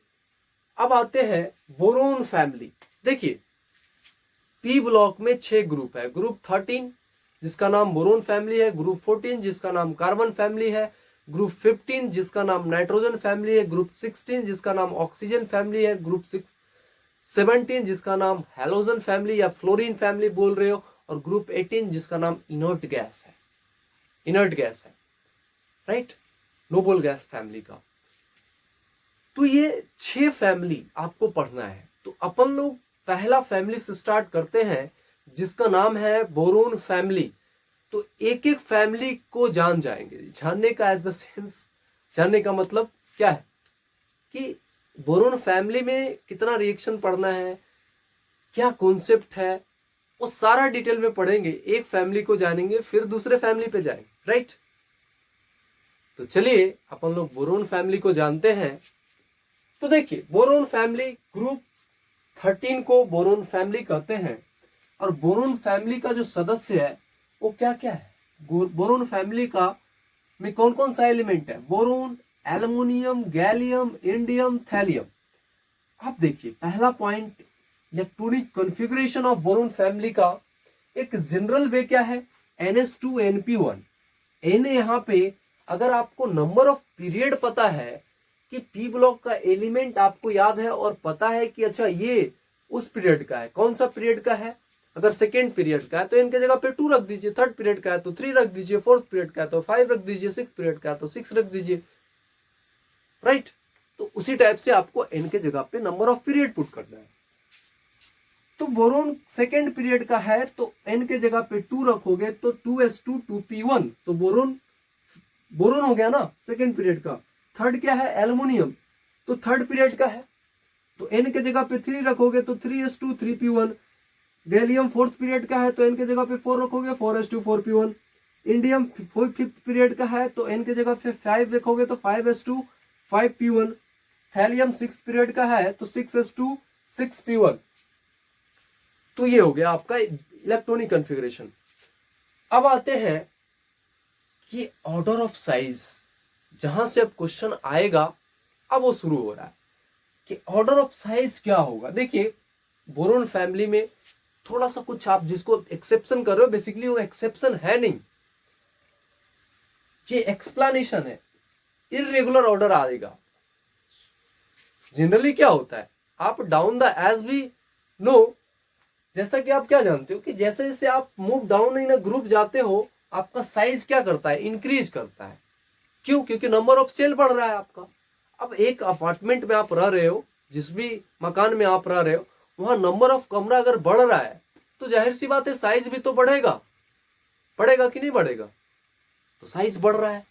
अब आते हैं बोरोन फैमिली। देखिए पी ब्लॉक में 6 ग्रुप है। ग्रुप 13 जिसका नाम बोरोन फैमिली है, ग्रुप 14 जिसका नाम कार्बन फैमिली है, ग्रुप 15 जिसका नाम नाइट्रोजन फैमिली है, ग्रुप 16 जिसका नाम ऑक्सीजन फैमिली है, ग्रुप 17 जिसका नाम हैलोजन फैमिली या फ्लोरीन फैमिली बोल रहे हो, और ग्रुप 18 जिसका नाम इनर्ट गैस है, राइट, नोबल गैस फैमिली का। तो ये 6 फैमिली आपको पढ़ना है। तो अपन लोग पहला फैमिली से स्टार्ट करते हैं जिसका नाम है बोरोन फैमिली। तो एक एक फैमिली को जान जाएंगे। जानने का एज द सेंस, जानने का मतलब क्या है कि बोरोन फैमिली में कितना रिएक्शन पढ़ना है, क्या कॉन्सेप्ट है, वो सारा डिटेल में पढ़ेंगे। एक फैमिली को जानेंगे फिर दूसरे फैमिली पे जाएंगे, राइट। तो चलिए अपन लोग बोरोन फैमिली को जानते हैं। तो देखिए बोरोन फैमिली, ग्रुप 13 को बोरोन फैमिली कहते हैं। और बोरोन फैमिली का जो सदस्य है वो क्या क्या है, बोरोन फैमिली का में कौन कौन सा एलिमेंट है, boron, aluminium, gallium, indium, thallium. आप देखिए पहला point, electronic configuration of boron family का एक जनरल वे क्या है, NH2NP1। N यहाँ पे अगर आपको नंबर ऑफ पीरियड पता है कि पी ब्लॉक का एलिमेंट आपको याद है और पता है कि अच्छा ये उस पीरियड का है, कौन सा पीरियड का है, अगर सेकेंड पीरियड का है तो इनके जगह पे 2 रख दीजिए, थर्ड पीरियड का है तो 3 रख दीजिए, फोर्थ पीरियड का है तो 5 रख दीजिए, सिक्स पीरियड का है तो 6 रख दीजिए, राइट। तो उसी टाइप से आपको एन के जगह पे नंबर ऑफ पीरियड पुट करना है। तो बोरोन सेकेंड पीरियड का है तो एन के जगह पे 2 रखोगे तो 2s2 2p1, तो बोरोन हो गया ना सेकेंड पीरियड का। थर्ड क्या है, एल्युमिनियम, तो थर्ड पीरियड का है तो एन के जगह पे 3 रखोगे तो 3s2 3p1। Gallium fourth period का है तो एन के जगह पे 4 रखोगे 4s2 4p1। Indium fifth period का है तो एन के जगह पे 5 रखोगे तो 5s2 5p1। Thallium six period का है तो 6s2 6p1। तो ये हो गया आपका इलेक्ट्रॉनिक कॉन्फ़िगरेशन। अब आते हैं कि ऑर्डर ऑफ साइज, जहां से अब क्वेश्चन आएगा अब वो शुरू हो रहा है कि ऑर्डर ऑफ साइज क्या होगा। देखिए बोरोन फैमिली में थोड़ा सा कुछ आप जिसको एक्सेप्शन कर रहे हो, बेसिकली वो एक्सेप्शन है नहीं, ये एक्सप्लेनेशन है। इररेगुलर ऑर्डर आएगा। जनरली क्या होता है, आप डाउन द एज भी नो जैसा कि आप क्या जानते हो कि जैसे जैसे आप move down in a group जाते हो, आपका साइज क्या करता है, इंक्रीज करता है। क्यों? क्योंकि नंबर ऑफ सेल बढ़ रहा है आपका। अब एक अपार्टमेंट में आप रह रहे हो, जिस भी मकान में आप रह रहे हो, वहां नंबर ऑफ कमरा अगर बढ़ रहा है तो जाहिर सी बात है साइज भी तो बढ़ेगा। बढ़ेगा कि नहीं बढ़ेगा? तो साइज बढ़ रहा है।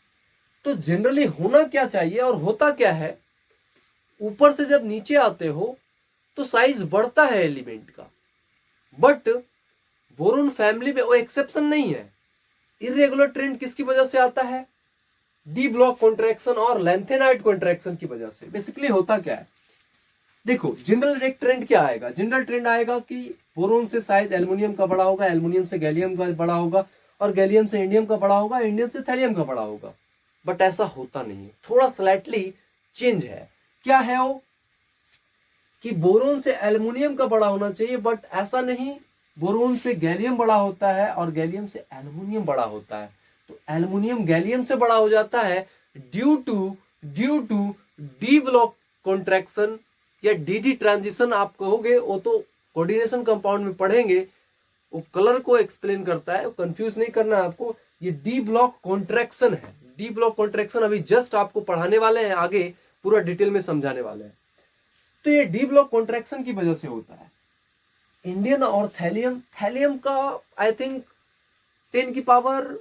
तो जनरली होना क्या चाहिए और होता क्या है, ऊपर से जब नीचे आते हो तो साइज बढ़ता है एलिमेंट का, बट बोरोन फैमिली में वो एक्सेप्शन नहीं है। इरेगुलर ट्रेंड किसकी वजह से आता है? डी ब्लॉक कॉन्ट्रैक्शन और लेंथेनाइड कॉन्ट्रैक्शन की वजह से। बेसिकली होता क्या है, देखो जनरल एक ट्रेंड क्या आएगा, जनरल ट्रेंड आएगा कि बोरोन से साइज एल्युमिनियम का बड़ा होगा, एल्युमिनियम से गैलियम का बड़ा होगा, और गैलियम से इंडियम का बड़ा होगा, इंडियम से थैलियम का बड़ा होगा। बट ऐसा होता नहीं है, थोड़ा स्लाइटली चेंज है। क्या है वो कि बोरोन से एल्युमिनियम का बड़ा होना चाहिए, बट ऐसा नहीं। बोरोन से गैलियम बड़ा होता है और गैलियम से एल्युमिनियम बड़ा होता है। तो एल्युमिनियम गैलियम से बड़ा हो जाता है due to D block contraction या डी ट्रांजिशन आप कहोगे, वो तो कोऑर्डिनेशन कंपाउंड में पढ़ेंगे, वो कलर को एक्सप्लेन करता है, कंफ्यूज नहीं करना आपको। ये डी ब्लॉक कॉन्ट्रैक्शन है। डी ब्लॉक कॉन्ट्रैक्शन अभी जस्ट आपको पढ़ाने वाले हैं, आगे पूरा डिटेल में समझाने वाले हैं। तो ये डी ब्लॉक कॉन्ट्रैक्शन की वजह से होता है। इंडियन और थैलियम का आई थिंक 10 की पावर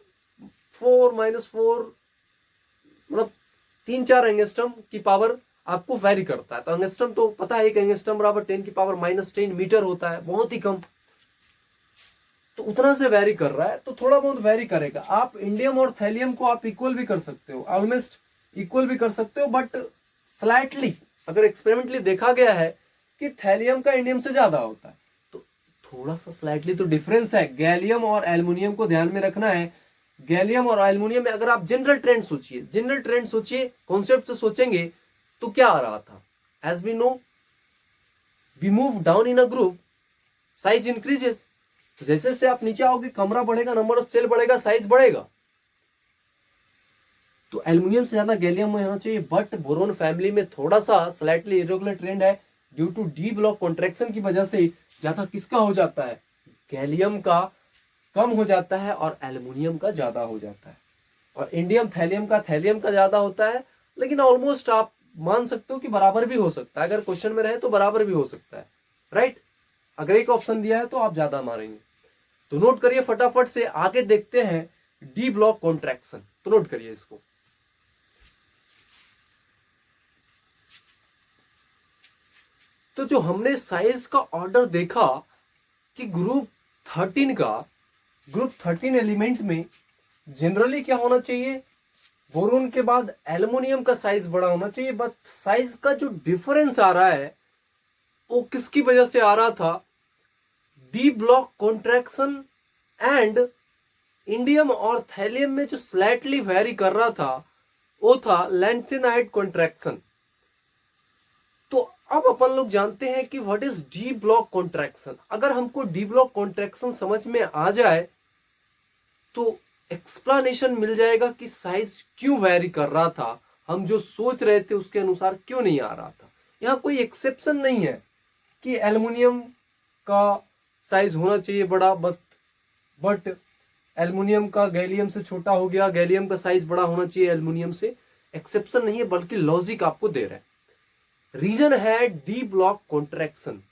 4 -4, मतलब 3-4 एंगस्ट्रम की पावर आपको वेरी करता है। तो एंगस्ट्रम तो पता है, एक एंगस्ट्रम बराबर 10 की पावर -10 मीटर होता है, बहुत ही कम। तो उतना से वेरी कर रहा है, तो थोड़ा बहुत वेरी करेगा। आप इंडियम और थैलियम को आप इक्वल भी कर सकते हो, ऑलमोस्ट इक्वल भी कर सकते हो, बट स्लाइटली अगर एक्सपेरिमेंटली देखा गया है कि थैलियम का इंडियम से ज्यादा होता है। तो थोड़ा सा स्लाइटली तो डिफरेंस है। गैलियम और एल्युमिनियम को ध्यान में रखना है। गैलियम और एल्युमिनियम में अगर आप जनरल ट्रेंड सोचिए, कॉन्सेप्ट से सोचेंगे तो क्या आ रहा था? As we know, we move down in a group, size increases. तो जैसे जैसे आप नीचे आओगे, कमरा बढ़ेगा, नंबर ऑफ सेल बढ़ेगा, साइज बढ़ेगा। तो एल्युमिनियम से ज्यादा गैलियम में होना चाहिए, बट बोरोन फैमिली में थोड़ा सा स्लाइटली इरेगुलर ट्रेंड है। Due to D block contraction की वजह से ज्यादा किसका हो जाता है? गैलियम का कम हो जाता है और एल्युमिनियम का ज्यादा हो जाता है। और इंडियम थैलियम का ज्यादा होता है, लेकिन ऑलमोस्ट आप मान सकते हो कि बराबर भी हो सकता है। अगर क्वेश्चन में रहे तो बराबर भी हो सकता है, राइट। अगर एक ऑप्शन दिया है तो आप ज्यादा मारेंगे। तो नोट करिए फटाफट से, आगे देखते हैं डी ब्लॉक कॉन्ट्रैक्शन। तो नोट करिए इसको। तो जो हमने साइज का ऑर्डर देखा कि ग्रुप 13 एलिमेंट में जनरली क्या होना चाहिए, बोरोन के बाद एल्युमिनियम का साइज बड़ा होना चाहिए, बट साइज का जो डिफरेंस आ रहा है वो किसकी वजह से आ रहा था? D block contraction and indium और थैलियम में जो स्लाइटली वेरी कर रहा था वो था लेंथेनाइड कॉन्ट्रैक्शन। तो अब अपन लोग जानते हैं कि what is D block contraction. अगर हमको डी ब्लॉक कॉन्ट्रैक्शन समझ में आ जाए तो एक्सप्लेनेशन मिल जाएगा कि साइज क्यों वेरी कर रहा था, हम जो सोच रहे थे उसके अनुसार क्यों नहीं आ रहा था। यहाँ कोई एक्सेप्शन नहीं है कि एल्युमिनियम का साइज होना चाहिए बड़ा, बट एल्युमिनियम का गैलियम से छोटा हो गया, गैलियम का साइज बड़ा होना चाहिए एल्युमिनियम से। एक्सेप्शन नहीं है, बल्कि लॉजिक आपको दे रहा है। रीजन है डी ब्लॉक कॉन्ट्रैक्शन।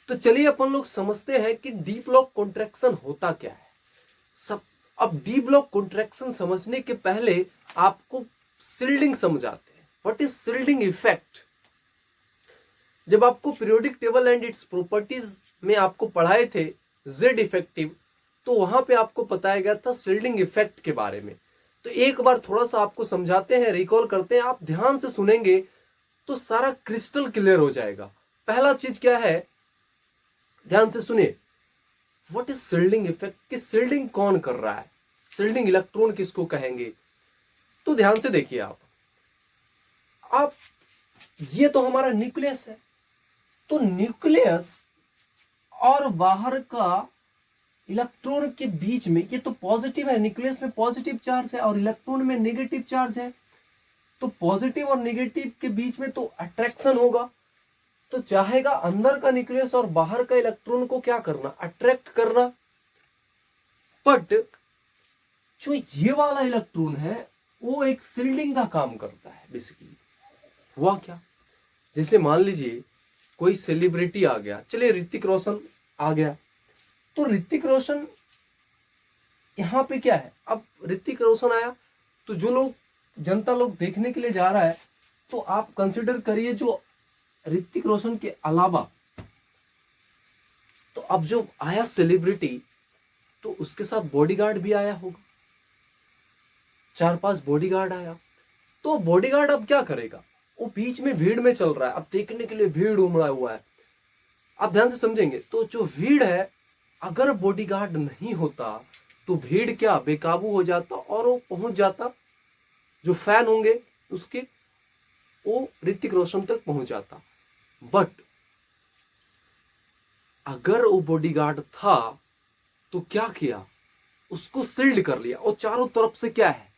तो चलिए अपन लोग समझते हैं कि डी ब्लॉक कॉन्ट्रैक्शन होता क्या है। सब अब डी ब्लॉक कॉन्ट्रैक्शन समझने के पहले आपको शिल्डिंग समझाते हैं। What is shielding effect? जब आपको periodic table and its properties में आपको पढ़ाए थे जेड इफेक्टिव, तो वहां पे आपको बताया गया था शिल्डिंग इफेक्ट के बारे में। तो एक बार थोड़ा सा आपको समझाते हैं, रिकॉल करते हैं। आप ध्यान से सुनेंगे तो सारा क्रिस्टल क्लियर हो जाएगा। पहला चीज क्या है, ध्यान से सुनिए। What is shielding effect? कि शिल्डिंग कौन कर रहा है, शिल्डिंग इलेक्ट्रॉन किसको कहेंगे? तो ध्यान से देखिए आप ये तो हमारा न्यूक्लियस है। तो न्यूक्लियस और बाहर का इलेक्ट्रॉन के बीच में ये तो पॉजिटिव है, न्यूक्लियस में पॉजिटिव चार्ज है और इलेक्ट्रॉन में नेगेटिव चार्ज है। तो पॉजिटिव और नेगेटिव के बीच में तो अट्रैक्शन होगा। तो चाहेगा अंदर का न्यूक्लियस और बाहर का इलेक्ट्रॉन को क्या करना, अट्रैक्ट करना। बट जो ये वाला इलेक्ट्रॉन है वो एक शील्डिंग का काम करता है बेसिकली। हुआ क्या, जैसे मान लीजिए कोई सेलिब्रिटी आ गया, चलिए ऋतिक रोशन आ गया, तो ऋतिक रोशन यहाँ पे क्या है, अब ऋतिक रोशन आया तो जो लोग, जनता लोग देखने के लिए जा रहा है, तो आप कंसिडर करिए जो ऋतिक रोशन के अलावा, तो अब जो आया सेलिब्रिटी तो उसके साथ बॉडीगार्ड भी आया होगा, 4-5 बॉडीगार्ड आया। तो बॉडीगार्ड अब क्या करेगा, वो बीच में भीड़ में चल रहा है, अब देखने के लिए भीड़ उमड़ा हुआ है। आप ध्यान से समझेंगे तो जो भीड़ है, अगर बॉडीगार्ड नहीं होता तो भीड़ क्या बेकाबू हो जाता और वो पहुंच जाता, जो फैन होंगे उसके, वो ऋतिक रोशन तक पहुंच जाता। बट अगर वो बॉडीगार्ड था तो क्या किया, उसको सील्ड कर लिया, और चारों तरफ से क्या है,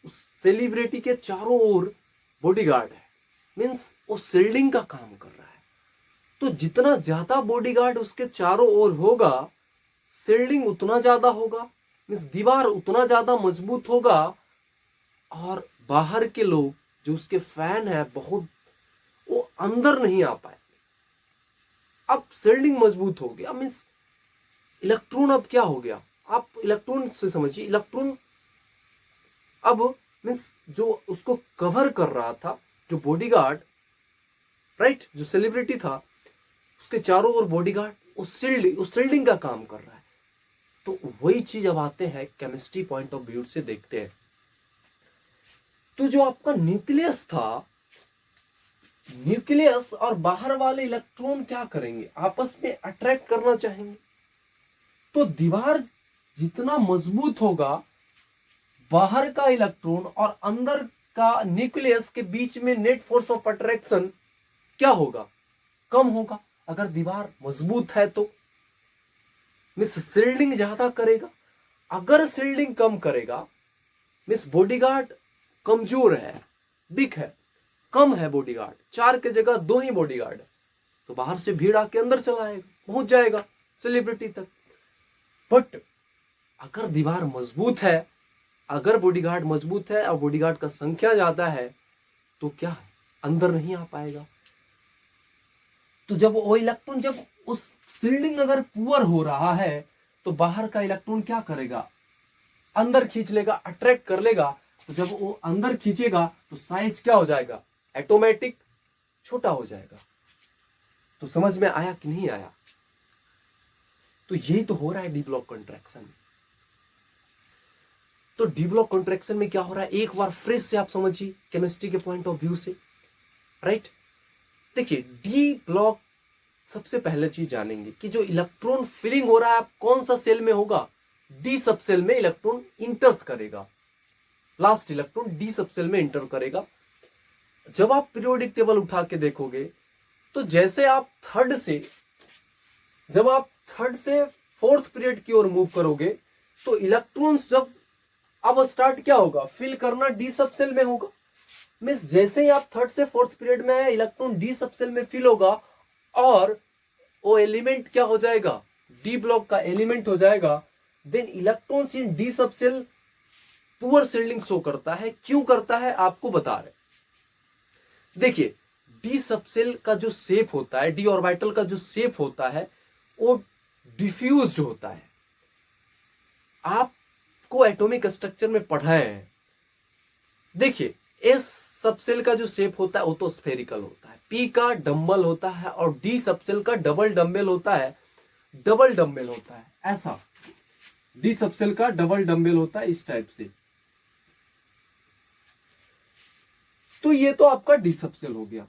उस सेलिब्रिटी के चारों ओर बॉडीगार्ड है, मींस वो सील्डिंग का काम कर रहा है। तो जितना ज्यादा बॉडीगार्ड उसके चारों ओर होगा, सील्डिंग उतना ज्यादा होगा, मींस दीवार उतना ज्यादा मजबूत होगा, और बाहर के लोग जो उसके फैन है बहुत, वो अंदर नहीं आ पाए। अब सील्डिंग मजबूत हो गया, मींस इलेक्ट्रॉन अब क्या हो गया, आप इलेक्ट्रॉन से समझिए, इलेक्ट्रॉन अब मींस जो उसको कवर कर रहा था, जो बॉडीगार्ड, राइट, जो सेलिब्रिटी था, उसके चारों ओर बॉडीगार्ड, उस सील्डिंग का काम कर रहा है। तो वही चीज अब आते हैं केमिस्ट्री पॉइंट ऑफ व्यू से देखते हैं। तो जो आपका न्यूक्लियस था, न्यूक्लियस और बाहर वाले इलेक्ट्रॉन क्या करेंगे, आपस में अट्रैक्ट करना चाहेंगे। तो दीवार जितना मजबूत होगा, बाहर का इलेक्ट्रॉन और अंदर का न्यूक्लियस के बीच में नेट फोर्स ऑफ अट्रैक्शन क्या होगा, कम होगा। अगर दीवार मजबूत है तो मिस सील्डिंग ज्यादा करेगा, अगर सील्डिंग कम करेगा मिस बॉडीगार्ड कमजोर है, वीक है, कम है बॉडीगार्ड, 4 के जगह 2 ही बॉडीगार्ड है, तो बाहर से भीड़ आके अंदर चला आएगा, पहुंच जाएगा सेलिब्रिटी तक। बट अगर दीवार मजबूत है, अगर बॉडीगार्ड मजबूत है और बॉडीगार्ड का संख्या ज्यादा है, तो क्या है, अंदर नहीं आ पाएगा। तो जब वो इलेक्ट्रॉन, जब उस सील्डिंग अगर पुअर हो रहा है, तो बाहर का इलेक्ट्रॉन क्या करेगा, अंदर खींच लेगा, अट्रैक्ट कर लेगा। तो जब वो अंदर खींचेगा तो साइज क्या हो जाएगा, ऑटोमेटिक छोटा हो जाएगा। तो समझ में आया कि नहीं आया। तो यही तो हो रहा है डी ब्लॉक कॉन्ट्रैक्शन में। तो डी ब्लॉक कॉन्ट्रैक्शन में क्या हो रहा है, एक बार फ्रेश से आप समझिए केमिस्ट्री के पॉइंट ऑफ व्यू से, राइट। देखिए डी ब्लॉक, सबसे पहले चीज जानेंगे कि जो इलेक्ट्रॉन फिलिंग हो रहा है, आप कौन सा सेल में होगा, डी सब सेल में इलेक्ट्रॉन इंटर्स करेगा, लास्ट इलेक्ट्रॉन डी सब सेल में इंटर करेगा। जब आप पीरियोडिक टेबल उठा के देखोगे, तो जैसे आप थर्ड से फोर्थ पीरियड की ओर मूव करोगे, तो इलेक्ट्रॉन्स जब अब स्टार्ट क्या होगा, फिल करना डी सब सेल में होगा। मींस जैसे ही आप थर्ड से फोर्थ पीरियड में है, इलेक्ट्रॉन डी सब सेल में फिल होगा, और वो एलिमेंट क्या हो जाएगा, डी ब्लॉक का एलिमेंट हो जाएगा। देन इलेक्ट्रॉन्स इन डी सब सेल पुअर सील्डिंग शो करता है। क्यों करता है आपको बता रहे। देखिए डी सब सेल का जो शेप होता है, डी ऑर्बिटल का जो शेप होता है, वो डिफ्यूज्ड होता है। आपको एटॉमिक स्ट्रक्चर में पढ़ाए हैं। देखिए एस सब सेल का जो शेप होता है वो तो स्फेरिकल होता है, पी का डम्बल होता है, और डी सब सेल का डबल डम्बल होता है, ऐसा डी सब सेल का डबल डम्बल होता है इस टाइप से। तो ये तो आपका डी सब सेल हो गया।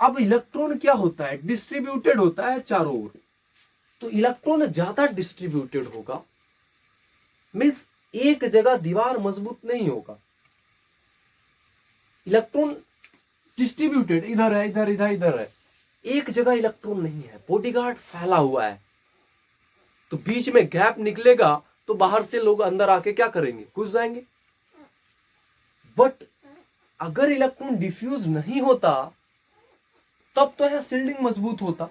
अब इलेक्ट्रॉन क्या होता है, डिस्ट्रीब्यूटेड होता है चारों ओर। तो इलेक्ट्रॉन ज्यादा डिस्ट्रीब्यूटेड होगा, मींस एक जगह दीवार मजबूत नहीं होगा। इलेक्ट्रॉन डिस्ट्रीब्यूटेड, इधर है, इधर है, एक जगह इलेक्ट्रॉन नहीं है, बॉडीगार्ड फैला हुआ है। तो बीच में गैप निकलेगा तो बाहर से लोग अंदर आके क्या करेंगे, घुस जाएंगे। बट अगर इलेक्ट्रॉन डिफ्यूज नहीं होता, तब तो है शील्डिंग मजबूत होता।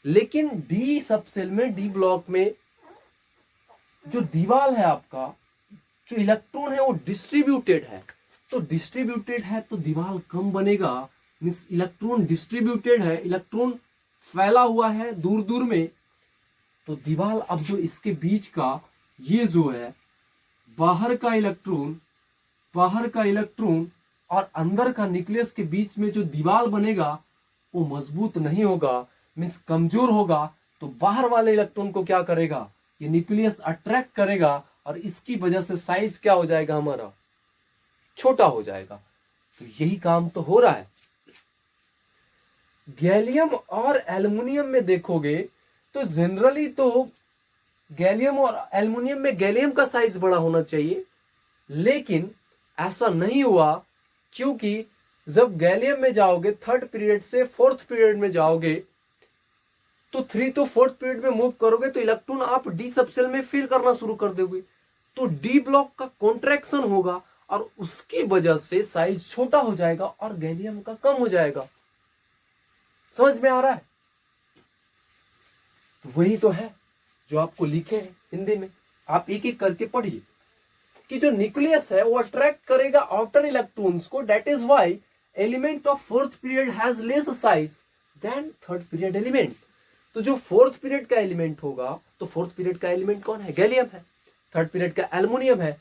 लेकिन डी सब सेल में, डी ब्लॉक में जो दीवार है आपका, जो इलेक्ट्रॉन है वो डिस्ट्रीब्यूटेड है। तो डिस्ट्रीब्यूटेड है तो दीवार कम बनेगा, मींस इलेक्ट्रॉन डिस्ट्रीब्यूटेड है, इलेक्ट्रॉन फैला हुआ है दूर दूर में। तो दीवार अब जो इसके बीच का ये जो है बाहर का इलेक्ट्रॉन और अंदर का न्यूक्लियस के बीच में जो दीवार बनेगा वो मजबूत नहीं होगा, मींस कमजोर होगा। तो बाहर वाले इलेक्ट्रॉन को क्या करेगा, ये न्यूक्लियस अट्रैक्ट करेगा और इसकी वजह से साइज क्या हो जाएगा, हमारा छोटा हो जाएगा। तो यही काम तो हो रहा है। गैलियम और एल्युमिनियम में देखोगे तो जनरली तो गैलियम और एल्युमिनियम में गैलियम का साइज बड़ा होना चाहिए, लेकिन ऐसा नहीं हुआ, क्योंकि जब गैलियम में जाओगे थर्ड पीरियड से फोर्थ पीरियड में जाओगे तो 3 to 4th पीरियड में मूव करोगे तो इलेक्ट्रॉन आप डी सबसेल में फिल करना शुरू कर दोगे। तो डी ब्लॉक का कॉन्ट्रैक्शन होगा और उसकी वजह से साइज छोटा हो जाएगा और गैलियम का कम हो जाएगा। समझ में आ रहा है? वही तो है जो आपको लिखे हैं हिंदी में, आप एक एक करके पढ़िए कि जो न्यूक्लियस है वो अट्रैक्ट करेगा आउटर इलेक्ट्रॉन्स को। That is why element of fourth period has less size than third period element. तो जो फोर्थ पीरियड का एलिमेंट होगा, तो फोर्थ पीरियड का एलिमेंट कौन है, गैलियम है, थर्ड पीरियड का एल्युमिनियम है।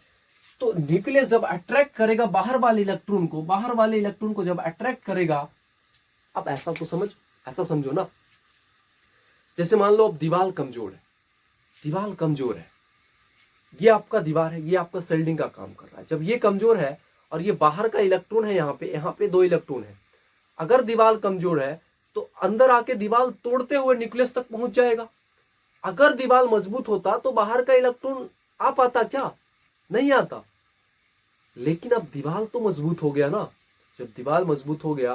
तो न्यूक्लियस जब अट्रैक्ट करेगा बाहर वाले इलेक्ट्रॉन को जब अट्रैक्ट करेगा, अब ऐसा तो ऐसा समझो ना, जैसे मान लो अब दीवार कमजोर है, ये आपका दीवार है, ये आपका शील्डिंग का काम कर रहा है। जब ये कमजोर है और ये बाहर का इलेक्ट्रॉन है, यहाँ पे 2 इलेक्ट्रॉन है, अगर दीवार कमजोर है तो अंदर आके दीवार तोड़ते हुए न्यूक्लियस तक पहुंच जाएगा। अगर दीवार मजबूत होता तो बाहर का इलेक्ट्रॉन आ पाता क्या, नहीं आता। लेकिन अब दीवार तो मजबूत हो गया ना, जब दीवार मजबूत हो गया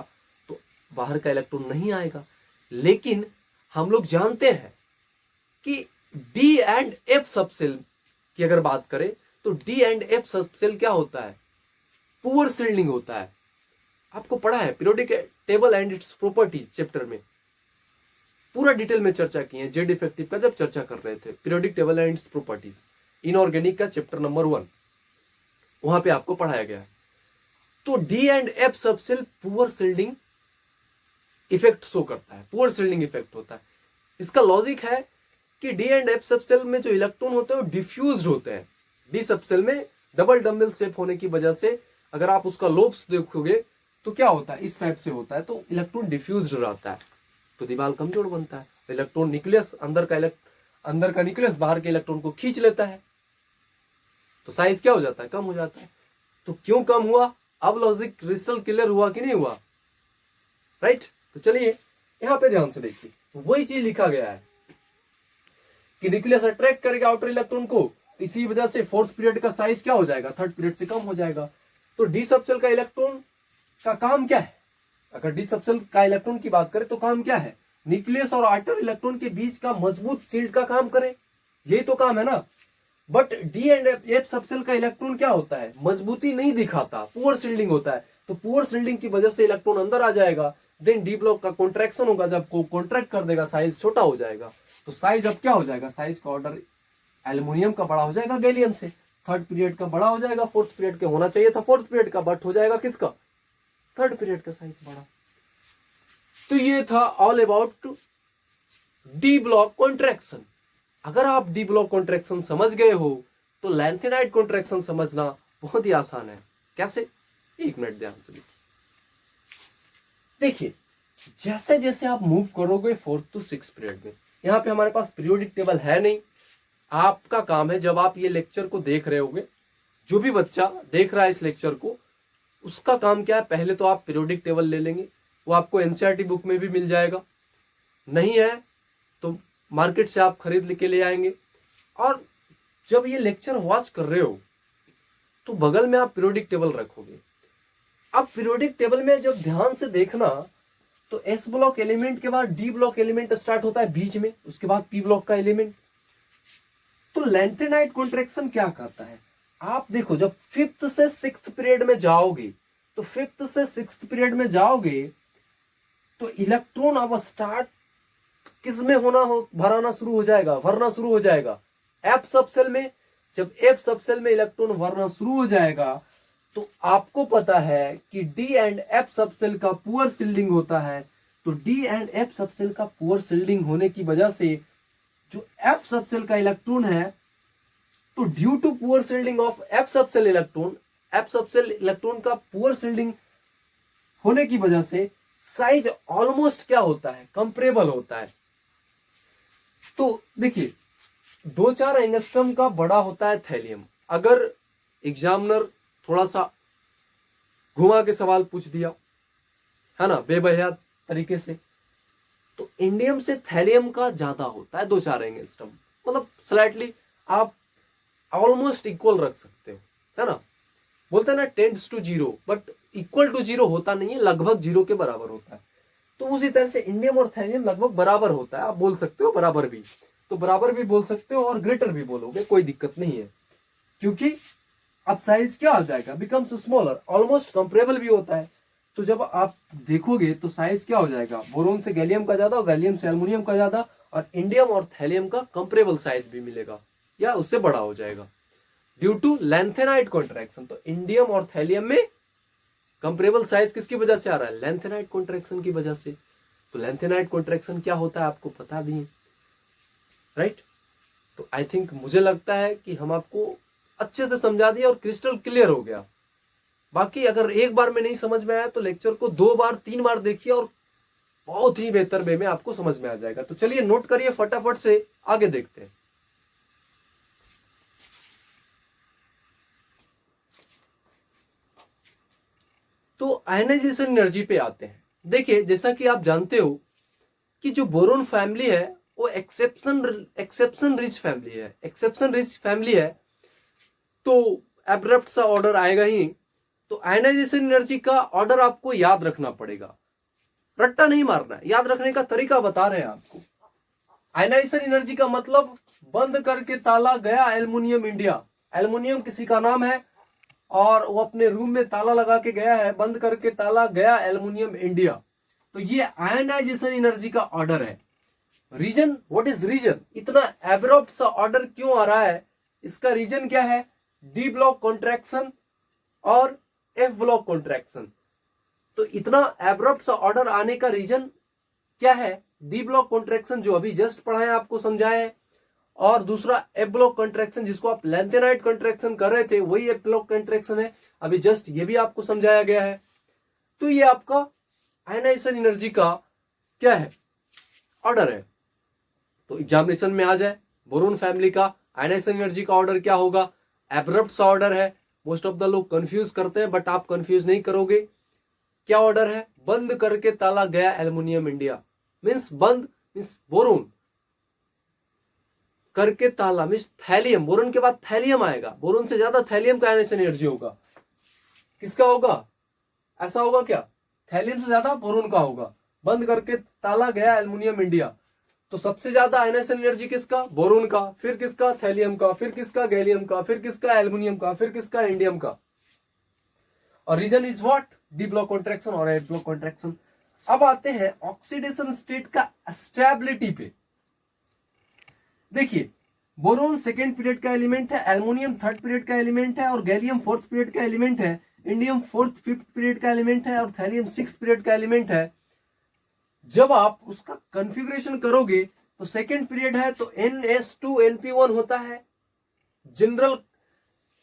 तो बाहर का इलेक्ट्रॉन नहीं आएगा। लेकिन हम लोग जानते हैं कि डी एंड एफ सबसेल की अगर बात करें तो डी एंड एफ सबसेल क्या होता है, पुअर शील्डिंग होता है। आपको पढ़ा है periodic table and its properties chapter में, पूरा डिटेल में चर्चा की है जेड इफेक्टिव का जब चर्चा कर रहे थे, periodic table and its properties inorganic का चैप्टर नंबर 1, वहां पे आपको पढ़ाया गया है। तो D and F subshell poor shielding effect show करता है, पुअर शील्डिंग इफेक्ट होता है। इसका लॉजिक है कि डी एंड एफ सबसेल में जो इलेक्ट्रॉन होते हैं वो डिफ्यूज्ड होते हैं। डी सबसेल में डबल डम्बल शेप होने की वजह से अगर आप उसका लोब्स देखोगे तो क्या होता है, इस टाइप से होता है, तो इलेक्ट्रॉन डिफ्यूज्ड रहता है, तो दीवार कमजोर बनता है। इलेक्ट्रॉन न्यूक्लियस अंदर का न्यूक्लियस बाहर के इलेक्ट्रॉन को खींच लेता है, तो साइज क्या हो जाता है, कम हो जाता है। तो क्यों कम हुआ, अब लॉजिक क्रिस्टल क्लियर हुआ कि नहीं हुआ, राइट। तो चलिए यहां पे ध्यान से देखिए, वही चीज लिखा गया है कि न्यूक्लियस अट्रैक्ट करेगा आउटर इलेक्ट्रॉन को, इसी वजह से फोर्थ पीरियड का साइज क्या हो जाएगा, थर्ड पीरियड से कम हो जाएगा। तो डी सबसेल का इलेक्ट्रॉन का काम क्या है, अगर डी सबसेल का इलेक्ट्रॉन की बात करें तो काम क्या है, न्यूक्लियस और आउटर इलेक्ट्रॉन के बीच का मजबूत शील्ड का काम करे, यही तो काम है ना। But D and F subshell का इलेक्ट्रॉन क्या होता है, मजबूती नहीं दिखाता, पुअर शील्डिंग होता है। तो पुअर शील्डिंग की वजह से इलेक्ट्रॉन अंदर आ जाएगा, देन डी ब्लॉक का कॉन्ट्रैक्शन होगा, जब को कॉन्ट्रैक्ट कर देगा साइज छोटा हो जाएगा। तो साइज अब क्या हो जाएगा, साइज का ऑर्डर एल्युमिनियम का बड़ा हो जाएगा गैलियम से, थर्ड पीरियड का बड़ा हो जाएगा फोर्थ पीरियड के, होना चाहिए था फोर्थ पीरियड का, बट हो जाएगा किसका, थर्ड पीरियड का साइज बड़ा। तो ये था all about D block contraction. अगर आप डी ब्लॉक कॉन्ट्रैक्शन समझ गए हो तो लैंथेनाइड कॉन्ट्रैक्शन समझना बहुत ही आसान है। कैसे, 1 मिनट ध्यान से देखिए। जैसे जैसे आप मूव करोगे 4th to 6th पीरियड में, यहाँ पे हमारे पास पीरियोडिक टेबल है नहीं, आपका काम है जब आप ये लेक्चर को देख रहे होगे, जो भी बच्चा देख रहा है इस लेक्चर को, उसका काम क्या है, पहले तो आप पीरियोडिक टेबल ले लेंगे, वो आपको एनसीईआरटी बुक में भी मिल जाएगा, नहीं है तो मार्केट से आप खरीद के ले आएंगे। और जब ये लेक्चर वॉच कर रहे हो तो बगल में आप पीरियोडिक टेबल रखोगे। अब पीरियोडिक टेबल में जब ध्यान से देखना तो एस ब्लॉक एलिमेंट के बाद डी ब्लॉक एलिमेंट स्टार्ट होता है बीच में, उसके बाद पी ब्लॉक का एलिमेंट। तो लैंथेनाइड कॉन्ट्रैक्शन क्या करता है, आप देखो जब 5th से 6th पीरियड में जाओगे, तो 5th से 6th पीरियड में जाओगे तो इलेक्ट्रॉन अब स्टार्ट किस में भराना शुरू हो जाएगा, भरना शुरू हो जाएगा एफ सब सेल में। जब एफ सब सेल में इलेक्ट्रॉन भरना शुरू हो जाएगा तो आपको पता है कि डी एंड एफ सब सेल का पुअर शिल्डिंग होता है। तो डी एंड एफ सब सेल का पुअर शिल्डिंग होने की वजह से जो एफ सब सेल का इलेक्ट्रॉन है, तो due to poor shielding of F subshell electron, F subshell electron का पुअर शिल्डिंग होने की वजह से साइज ऑलमोस्ट क्या होता है, कंपरेबल होता है। तो देखिए 2-4 एंगस्ट्रम का बड़ा होता है थैलियम। अगर एग्जामिनर थोड़ा सा घुमा के सवाल पूछ दिया है ना, बेबहिया तरीके से, तो इंडियम से थैलियम का ज्यादा होता है 2-4 एंगस्ट्रम, मतलब स्लाइटली आप ऑलमोस्ट इक्वल रख सकते हो, है ना। बोलते हैं ना 10:0, बट इक्वल टू 0 होता नहीं है, लगभग 0 के बराबर होता है। तो उसी तरह से इंडियम और थैलियम लगभग बराबर होता है। आप बोल सकते हो बराबर भी, तो बराबर भी बोल सकते हो और ग्रेटर भी बोलोगे, कोई दिक्कत नहीं है, क्योंकि अब साइज क्या हो जाएगा, बिकम्स स्मॉलर, ऑलमोस्ट कंपेरेबल भी होता है। तो जब आप देखोगे तो साइज क्या हो जाएगा, बोरोन से गैलियम का ज्यादा और गैलियम से एल्युमिनियम का ज्यादा, और इंडियम और थैलियम का कंपेरेबल साइज भी मिलेगा या उससे बड़ा हो जाएगा ड्यू टू लैंथेनाइट कॉन्ट्रैक्शन। तो इंडियम और थैलियम में कंपेरेबल साइज किसकी वजह से आ रहा है, लैंथेनाइट कॉन्ट्रैक्शन की वजह से। तो लैंथेनाइट कॉन्ट्रैक्शन क्या होता है आपको पता भी है, राइट। तो आई थिंक मुझे लगता है कि हम आपको अच्छे से समझा दिया और क्रिस्टल क्लियर हो गया। बाकी अगर एक बार में नहीं समझ में आया तो लेक्चर को 2 बार 3 बार देखिए और बहुत ही बेहतर वे में आपको समझ में आ जाएगा। तो चलिए नोट करिए, फटाफट से आगे देखते हैं। तो आयनाइजेशन एनर्जी पे आते हैं। देखिए जैसा कि आप जानते हो कि जो बोरोन फैमिली है वो एक्सेप्शन रिच फैमिली है, तो एब्रप्ट सा ऑर्डर आएगा ही। तो आयनाइजेशन एनर्जी का ऑर्डर आपको याद रखना पड़ेगा, रट्टा नहीं मारना है, याद रखने का तरीका बता रहे हैं आपको। आयनाइजेशन एनर्जी का मतलब बंद करके ताला गया एल्युमिनियम इंडिया। एल्युमिनियम किसी का नाम है और वो अपने रूम में ताला लगा के गया है, बंद करके ताला गया एल्युमिनियम इंडिया। तो ये आयनाइजेशन एनर्जी का ऑर्डर है। रीजन, व्हाट इज रीजन, इतना एब्रप्ट सा ऑर्डर क्यों आ रहा है, इसका रीजन क्या है, डी ब्लॉक कॉन्ट्रैक्शन और एफ ब्लॉक कॉन्ट्रैक्शन। तो इतना एब्रप्ट सा ऑर्डर आने का रीजन क्या है, डी ब्लॉक कॉन्ट्रैक्शन जो अभी जस्ट पढ़ाए आपको समझाए हैं, और दूसरा एफ ब्लॉक कॉन्ट्रैक्शन जिसको आप लैंथेनाइट कॉन्ट्रैक्शन कर रहे थे वही एफ ब्लॉक कॉन्ट्रैक्शन है, अभी जस्ट ये भी आपको समझाया गया है। तो ये आपका आयनाइजेशन एनर्जी का क्या है, ऑर्डर है। तो एग्जामिनेशन में आ जाए बोरोन फैमिली का आयनाइजेशन एनर्जी का ऑर्डर क्या होगा, एब्रप्ट सा ऑर्डर है। मोस्ट ऑफ द लोग कंफ्यूज करते हैं बट आप कंफ्यूज नहीं करोगे। क्या ऑर्डर है, बंद करके ताला गया एल्युमिनियम इंडिया, मींस बंद मींस बोरोन करके ताला मींस थैलियम, बोरोन के बाद थैलियम आएगा, बोरोन से ज्यादा थैलियम का आयनाइजेशन एनर्जी होगा। किसका होगा, ऐसा होगा क्या, थैलियम से ज्यादा बोरोन का होगा। बंद करके ताला गया एल्युमिनियम इंडिया, तो सबसे ज्यादा आयनाइजेशन एनर्जी किसका, बोरोन का, फिर किसका, थैलियम का, फिर किसका, गैलियम का, फिर किसका, एल्युमिनियम का, फिर किसका, इंडियम का। और reason is what, D block contraction और एफ ब्लॉक कॉन्ट्रैक्शन। अब आते हैं ऑक्सीडेशन स्टेट का स्टेबिलिटी पे। देखिए बोरोन सेकेंड पीरियड का एलिमेंट है, एल्युमिनियम थर्ड पीरियड का एलिमेंट है, और गैलियम फोर्थ पीरियड का एलिमेंट है, इंडियम फोर्थ फिफ्थ पीरियड का एलिमेंट है, और थैलियम सिक्स्थ पीरियड का एलिमेंट है। जब आप उसका कॉन्फ़िगरेशन करोगे तो सेकेंड पीरियड है तो NS2NP1 होता है, जनरल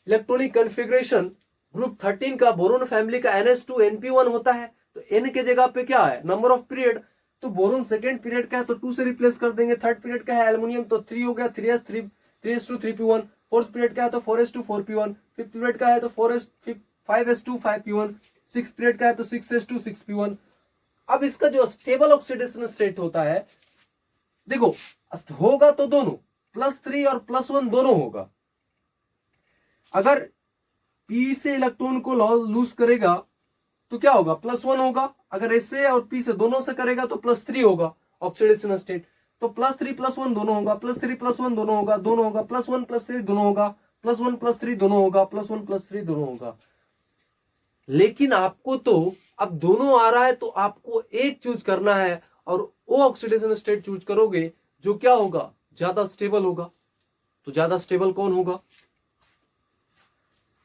इलेक्ट्रॉनिक कॉन्फ़िगरेशन ग्रुप 13 का बोरोन फैमिली का NS2NP1 होता है। तो N के जगह पे क्या है, नंबर ऑफ पीरियड, तो बोरोन सेकेंड पीरियड का है तो 2 से रिप्लेस कर देंगे। थर्ड पीरियड का है एल्युमिनियम तो 3 हो गया, 3s2 3p1। फोर्थ पीरियड का है तो 4s2 4p1। फिफ्थ पीरियड का है तो 5s2 5p1। सिक्स पीरियड का है तो 6s2 6p1। अब इसका जो स्टेबल ऑक्सीडेशन स्टेट होता है, देखो होगा तो दोनों +3 और +1 दोनों होगा। अगर P से इलेक्ट्रॉन को लूज करेगा तो क्या होगा, +1 होगा। अगर S से और P से दोनों से करेगा तो +3 होगा ऑक्सीडेशन स्टेट। तो +3 +1 दोनों होगा, +3 +1 दोनों होगा, +1 +3 दोनों होगा, +1 +3 दोनों होगा, +1 +3 दोनों होगा। लेकिन आपको तो अब दोनों आ रहा है तो आपको एक चूज करना है और वो ऑक्सीडेशन स्टेट चूज करोगे जो क्या होगा, ज्यादा स्टेबल होगा। तो ज्यादा स्टेबल कौन होगा,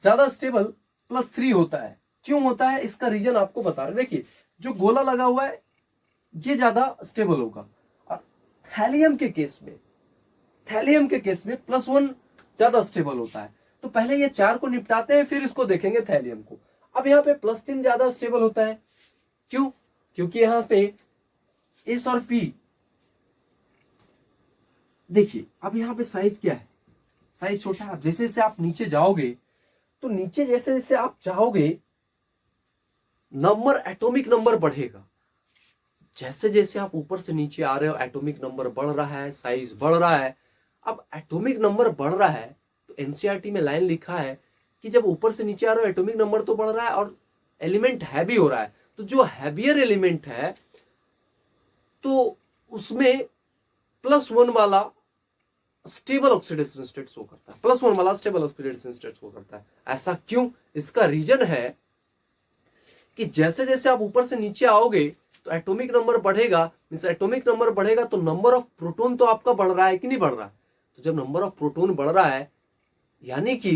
ज्यादा स्टेबल +3 होता है। क्यों होता है, इसका रीजन आपको बता रहे। देखिए जो गोला लगा हुआ है ये ज्यादा स्टेबल होगा। और थैलियम के केस में, थैलियम के केस में +1 ज्यादा स्टेबल होता है। तो पहले ये 4 को निपटाते हैं, फिर इसको देखेंगे थैलियम को। अब यहाँ पे +3 ज्यादा स्टेबल होता है। क्यों, क्योंकि यहाँ पे एस और पी, देखिए अब यहाँ पे साइज क्या है, साइज छोटा है। जैसे जैसे आप नीचे जाओगे तो नीचे जैसे जैसे आप चाहोगे नंबर, एटॉमिक नंबर बढ़ेगा। जैसे जैसे आप ऊपर से नीचे आ रहे हो एटॉमिक नंबर बढ़ रहा है, साइज बढ़ रहा है। अब एटॉमिक नंबर बढ़ रहा है तो एनसीईआरटी में लाइन लिखा है कि जब ऊपर से नीचे आ रहे हो एटॉमिक नंबर तो बढ़ रहा है और एलिमेंट हैवी हो रहा है। तो जो हैवियर एलिमेंट है तो उसमें +1 वाला स्टेबल ऑक्सीडेशन स्टेट शो करता है, +1 वाला स्टेबल ऑक्सीडेशन स्टेट शो करता है। ऐसा क्यों, इसका रीजन है कि जैसे जैसे आप ऊपर से नीचे आओगे तो एटॉमिक नंबर बढ़ेगा। मींस एटॉमिक नंबर बढ़ेगा तो नंबर ऑफ प्रोटॉन तो आपका बढ़ रहा है कि नहीं बढ़ रहा है। तो जब नंबर ऑफ प्रोटॉन बढ़ रहा है यानी कि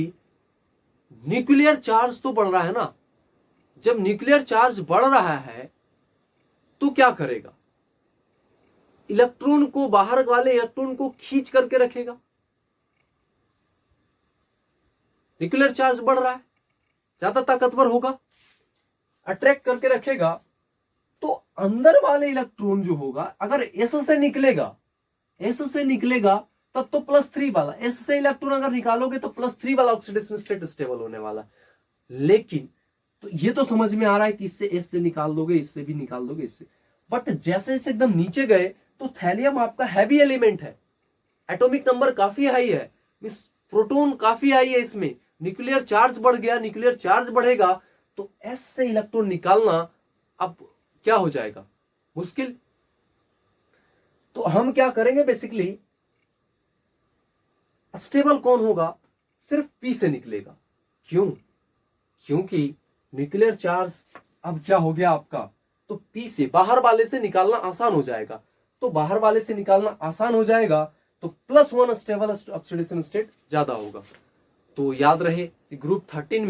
न्यूक्लियर चार्ज तो बढ़ रहा है ना। जब न्यूक्लियर चार्ज बढ़ रहा है तो क्या करेगा, इलेक्ट्रॉन को, बाहर वाले इलेक्ट्रॉन को खींच करके रखेगा। न्यूक्लियर चार्ज बढ़ रहा है, ज्यादा ताकतवर होगा, अट्रैक्ट करके रखेगा। तो अंदर वाले इलेक्ट्रॉन जो होगा अगर एस से निकलेगा, एस से निकलेगा तब तो +3 वाला, एस से इलेक्ट्रॉन अगर निकालोगे तो +3 वाला ऑक्सीडेशन स्टेट स्टेबल होने वाला। लेकिन तो ये तो समझ में आ रहा है कि इससे एस से निकाल दोगे, इससे भी निकाल दोगे, इससे। बट जैसे जैसे एकदम नीचे गए तो थैलियम आपका हैवी एलिमेंट है, एटॉमिक नंबर काफी हाई है, इस प्रोटॉन काफी हाई है, इसमें न्यूक्लियर चार्ज बढ़ गया, न्यूक्लियर चार्ज बढ़ेगा तो एस से इलेक्ट्रॉन निकालना अब क्या हो जाएगा, मुश्किल। तो हम क्या करेंगे, बेसिकली स्टेबल कौन होगा, सिर्फ पी से निकलेगा। क्यों, क्योंकि न्यूक्लियर चार्ज अब क्या हो गया आपका, तो पी से, बाहर वाले से निकालना आसान हो जाएगा। तो बाहर वाले से निकालना आसान हो जाएगा तो +1 स्टेबल ऑक्सीडेशन स्टेट ज्यादा होगा। तो याद रहे कि ग्रुप 13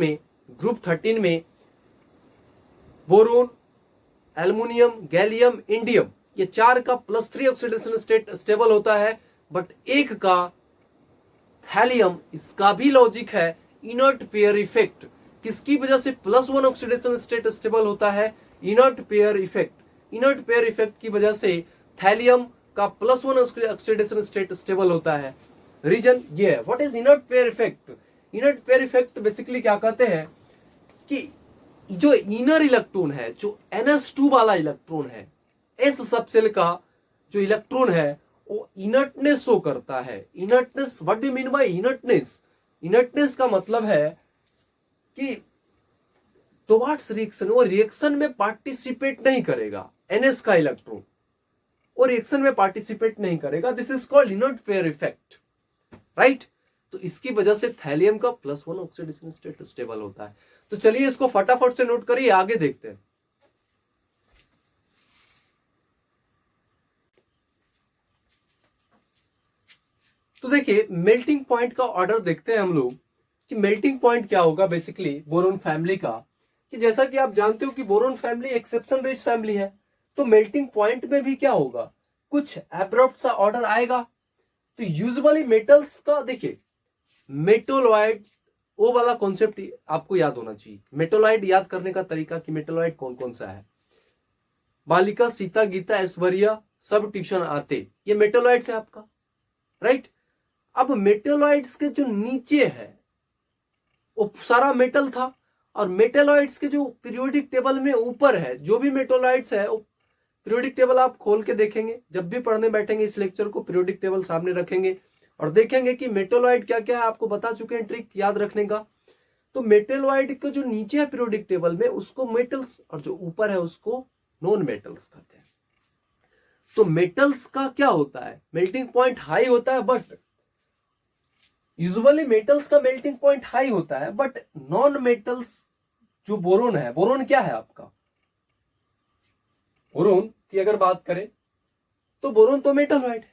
में बोरोन, एल्युमिनियम, गैलियम, इंडियम, ये 4 का +3 ऑक्सीडेशन स्टेट स्टेबल होता है। बट एक का थैलियम, इसका भी लॉजिक है, इनर्ट पेयर इफेक्ट। किसकी वजह से +1 ऑक्सीडेशन स्टेट स्टेबल होता है, inert pair effect. Inert pair effect की वजह से थैलियम का +1 ऑक्सीडेशन स्टेट स्टेबल होता है। रीजन ये है। What is inert pair effect, inert pair effect basically क्या कहते हैं कि जो इनर इलेक्ट्रॉन है, जो NS2 वाला इलेक्ट्रॉन है, एस सबसेल का जो इलेक्ट्रॉन है वो इनर्टनेस शो करता है। Inertness, what do you mean by inertness, inertness का मतलब है कि टुवर्ड्स रिएक्शन, वो रिएक्शन में पार्टिसिपेट नहीं करेगा। NS का इलेक्ट्रॉन वो रिएक्शन में पार्टिसिपेट नहीं करेगा। This is called inert pair effect, right. तो इसकी वजह से थैलियम का +1 ऑक्सीडेशन स्टेट स्टेबल होता है। तो चलिए इसको फटाफट से नोट करिए, आगे देखते हैं। तो देखिए मेल्टिंग पॉइंट का ऑर्डर देखते हैं हम लोग कि मेल्टिंग पॉइंट क्या होगा बेसिकली बोरोन फैमिली का। कि जैसा कि आप जानते हो कि boron family exception rich family है, तो मेल्टिंग पॉइंट में भी क्या होगा, कुछ एब्रप्ट सा ऑर्डर आएगा। तो यूजुअली मेटल्स का देखिए, मेटोलॉइड, वो वाला कॉन्सेप्ट आपको याद होना चाहिए। मेटोलॉइड याद करने का तरीका कि मेटोलॉइड कौन कौन सा है, बालिका, सीता, गीता, ऐश्वर्या सब ट्यूशन आते, ये मेटोलॉइड्स है आपका, राइट। अब मेटोलॉइड्स के जो नीचे है वो सारा मेटल था, और मेटोलॉइड्स के जो पीरियोडिक टेबल में ऊपर है, जो भी मेटोलॉइड्स है वो पीरियोडिक टेबल आप खोल के देखेंगे, जब भी पढ़ने बैठेंगे इस लेक्चर को पीरियोडिक टेबल सामने रखेंगे और देखेंगे कि मेटोलॉइड क्या क्या है। आपको बता चुके हैं ट्रिक याद रखने का। तो मेटोलॉइड का जो नीचे है पीरियोडिक टेबल में उसको मेटल्स, और जो ऊपर है उसको नॉन मेटल्स कहते हैं। तो मेटल्स का क्या होता है, मेल्टिंग पॉइंट हाई होता है, बट यूजुअली मेटल्स का मेल्टिंग पॉइंट हाई होता है, बट नॉन मेटल्स जो बोरोन है, बोरोन क्या है आपका, बोरोन की अगर बात करें तो बोरोन तो मेटलॉइड है।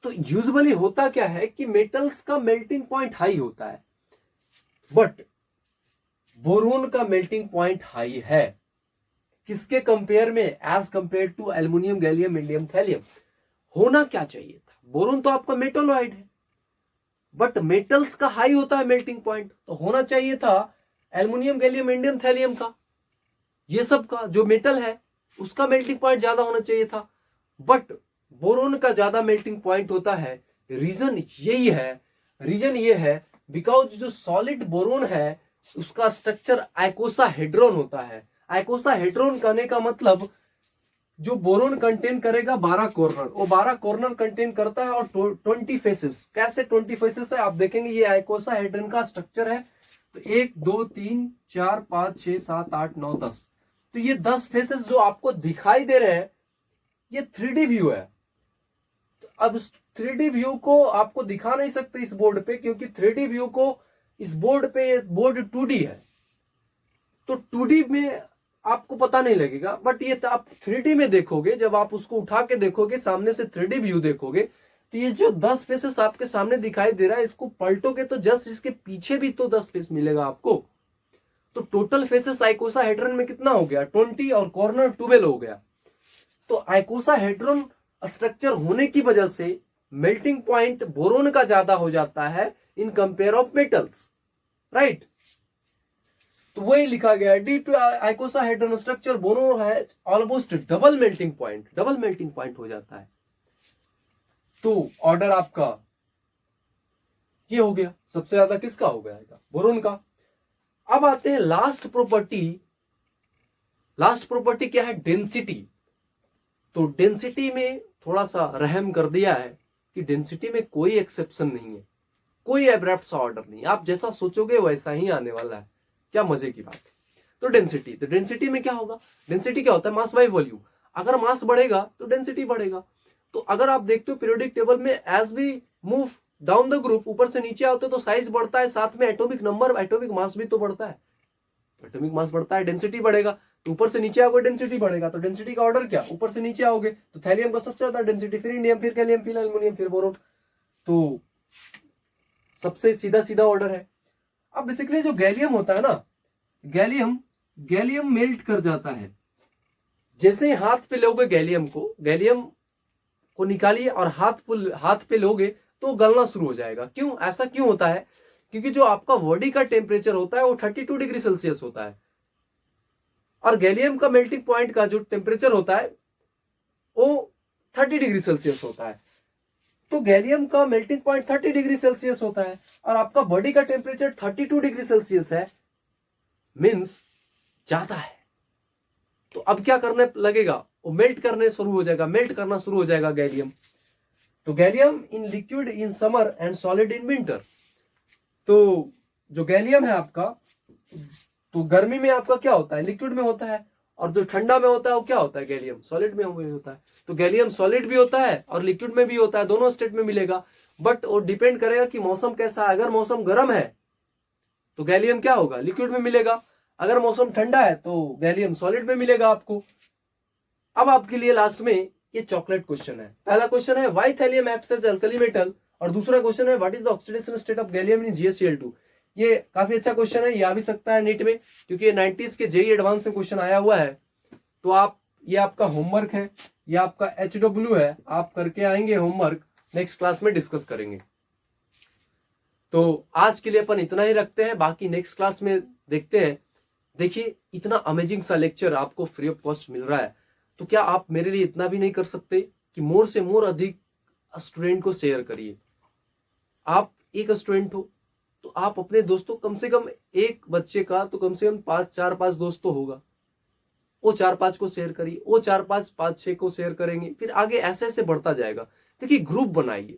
तो यूजुअली होता क्या है कि मेटल्स का मेल्टिंग पॉइंट हाई होता है, बट बोरोन का मेल्टिंग पॉइंट हाई है किसके कंपेयर में? As compare to aluminium, gallium, indium, thallium. होना क्या चाहिए था? बोरोन तो आपका मेटलॉइड है, बट मेटल्स का हाई होता है मेल्टिंग पॉइंट, तो होना चाहिए था एल्युमिनियम, गैलियम, इंडियम, थैलियम का, ये सब का जो मेटल है उसका मेल्टिंग पॉइंट ज्यादा होना चाहिए था, बट बोरोन का ज्यादा मेल्टिंग पॉइंट होता है। रीजन ये है बिकॉज जो सॉलिड बोरोन है उसका स्ट्रक्चर आइकोसाहेड्रॉन होता है। आइकोसाहेड्रॉन कहने का मतलब जो बोरोन कंटेन करेगा 12 कॉर्नर, वो 12 कॉर्नर कंटेन करता है और 20 फेसेस। कैसे 20 फेसेस है आप देखेंगे, ये आइकोसाहेड्रॉन का स्ट्रक्चर है। तो 1 2 3 4 5 6 7 8 9 10, तो ये 10 फेसेस जो आपको दिखाई दे रहे हैं ये 3D व्यू है। तो अब 3D व्यू को आपको दिखा नहीं सकते इस बोर्ड पे, क्योंकि 3D व्यू को इस बोर्ड पे, बोर्ड 2D है, तो 2D में आपको पता नहीं लगेगा, बट ये आप 3D में देखोगे, जब आप उसको उठा के देखोगे, सामने से 3D व्यू देखोगे, तो ये जो 10 फेसेस आपके सामने दिखाई दे रहा है, इसको पलटोगे तो जस्ट इसके पीछे भी तो 10 फेस मिलेगा आपको। तो टोटल फेसेस आइकोसाहेड्रॉन में कितना हो गया? 20, और कॉर्नर 12 हो गया। तो आइकोसाहेड्रॉन स्ट्रक्चर होने की वजह से मेल्टिंग पॉइंट बोरोन का ज्यादा हो जाता है in compare of metals, right. तो वही लिखा गया है, डी टू आइकोसाहेड्रॉन स्ट्रक्चर बोरोन है ऑलमोस्ट डबल मेल्टिंग पॉइंट हो जाता है। तो ऑर्डर आपका ये हो गया, सबसे ज्यादा किसका हो गया? बोरोन का। अब आते हैं लास्ट प्रॉपर्टी क्या है? डेंसिटी। तो डेंसिटी में थोड़ा सा रहम कर दिया है कि डेंसिटी में कोई एक्सेप्शन नहीं है, कोई एब्रप्ट सा ऑर्डर नहीं, आप जैसा सोचोगे वैसा ही आने वाला है। क्या मजे की बात है। तो डेंसिटी में क्या होगा? डेंसिटी क्या होता है? Mass by volume. अगर मास बढ़ेगा तो डेंसिटी बढ़ेगा। तो अगर आप देखते हो पीरियोडिक टेबल में, as we move down the group, ऊपर से नीचे आते तो साइज बढ़ता है, साथ में एटॉमिक नंबर, एटॉमिक मास भी तो बढ़ता है। एटॉमिक मास बढ़ता है, डेंसिटी बढ़ेगा, तो ऊपर से नीचे आओगे डेंसिटी बढ़ेगा। तो डेंसिटी का ऑर्डर क्या? ऊपर से नीचे आओगे तो थैलियम का सबसे ज्यादा डेंसिटी, फिर इंडियम, फिर गैलियम, फिर एल्युमिनियम, फिर बोरोन। तो सबसे सीधा ऑर्डर है। अब बेसिकली जो गैलियम होता है ना, गैलियम मेल्ट कर जाता है। जैसे ही हाथ पे लोगे गैलियम को निकालिए और हाथ पे लोगे तो गलना शुरू हो जाएगा। क्यों? ऐसा क्यों होता है? क्योंकि जो आपका बॉडी का टेम्परेचर होता है वो 32 डिग्री सेल्सियस होता है, और गैलियम का मेल्टिंग पॉइंट का जो टेम्परेचर होता है वो 30 डिग्री सेल्सियस होता है। तो गैलियम का मेल्टिंग पॉइंट 30 डिग्री सेल्सियस होता है और आपका बॉडी का टेम्परेचर 32 डिग्री सेल्सियस है, मीन्स ज्यादा है। तो अब क्या करने लगेगा? वो मेल्ट करना शुरू हो जाएगा गैलियम। तो gallium in liquid in summer and solid in winter. तो जो गैलियम है आपका, तो गर्मी में आपका क्या होता है? लिक्विड में होता है, और जो ठंडा में होता है वो क्या होता है? गैलियम सॉलिड में होता है। तो गैलियम सॉलिड भी होता है और लिक्विड में भी होता है, दोनों स्टेट में मिलेगा। बट वो डिपेंड करेगा कि मौसम कैसा है। अगर मौसम गर्म है तो गैलियम क्या होगा? लिक्विड में मिलेगा। अगर मौसम ठंडा है तो गैलियम सॉलिड में मिलेगा आपको। अब आपके लिए लास्ट में ये चॉकलेट क्वेश्चन है। पहला क्वेश्चन है why thallium acts as alkali metal, और दूसरा क्वेश्चन है what is the oxidation state of gallium in GaCl2। ये काफी अच्छा क्वेश्चन है, ये आ भी सकता है नीट में, क्योंकि ये 90s के जेई एडवांस में क्वेश्चन आया हुआ है। तो आप, ये आपका होमवर्क है, ये आपका HW है, आप करके आएंगे होमवर्क, नेक्स्ट क्लास में डिस्कस करेंगे। तो आज के लिए अपन इतना ही रखते हैं, बाकी नेक्स्ट क्लास में देखते हैं। देखिए इतना अमेजिंग सा लेक्चर आपको फ्री ऑफ कॉस्ट मिल रहा है, तो क्या आप मेरे लिए इतना भी नहीं कर सकते कि मोर से मोर अधिक स्टूडेंट को शेयर करिए। आप एक स्टूडेंट हो तो आप अपने दोस्तों, कम से कम एक बच्चे का तो कम से कम 4-5 दोस्त तो होगा, वो 4-5 को शेयर करिए, वो 4-5 5-6 को शेयर करेंगे, फिर आगे ऐसे ऐसे बढ़ता जाएगा। देखिए ग्रुप बनाइए,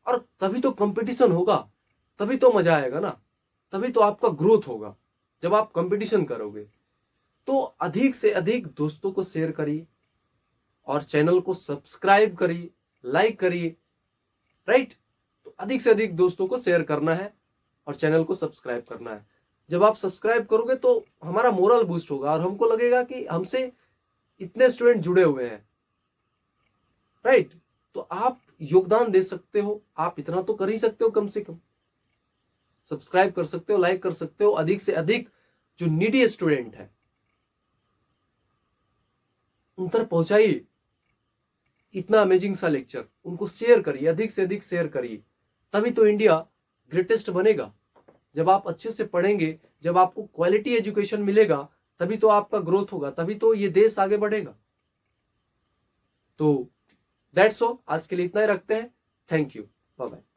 और तभी तो कंपटीशन होगा, तभी तो मजा आएगा ना, तभी तो आपका ग्रोथ होगा जब आप कंपटीशन करोगे। तो अधिक से अधिक दोस्तों को शेयर करिए और चैनल को सब्सक्राइब करिए, लाइक करिए, राइट। तो अधिक से अधिक दोस्तों को शेयर करना है और चैनल को सब्सक्राइब करना है। जब आप सब्सक्राइब करोगे तो हमारा मोरल बूस्ट होगा और हमको लगेगा कि हमसे इतने स्टूडेंट जुड़े हुए हैं, राइट? तो आप योगदान दे सकते हो, आप इतना तो कर ही सकते हो, कम से कम सब्सक्राइब कर सकते हो, लाइक कर सकते हो, अधिक से अधिक जो नीडी स्टूडेंट है उन तक पहुंचाइए इतना अमेजिंग सा लेक्चर, उनको शेयर करिए, अधिक से अधिक शेयर करिए, तभी तो इंडिया ग्रेटेस्ट बनेगा। जब आप अच्छे से पढ़ेंगे, जब आपको क्वालिटी एजुकेशन मिलेगा, तभी तो आपका ग्रोथ होगा, तभी तो ये देश आगे बढ़ेगा। तो दैट्स ऑल, आज के लिए इतना ही रखते हैं। Thank you, bye bye.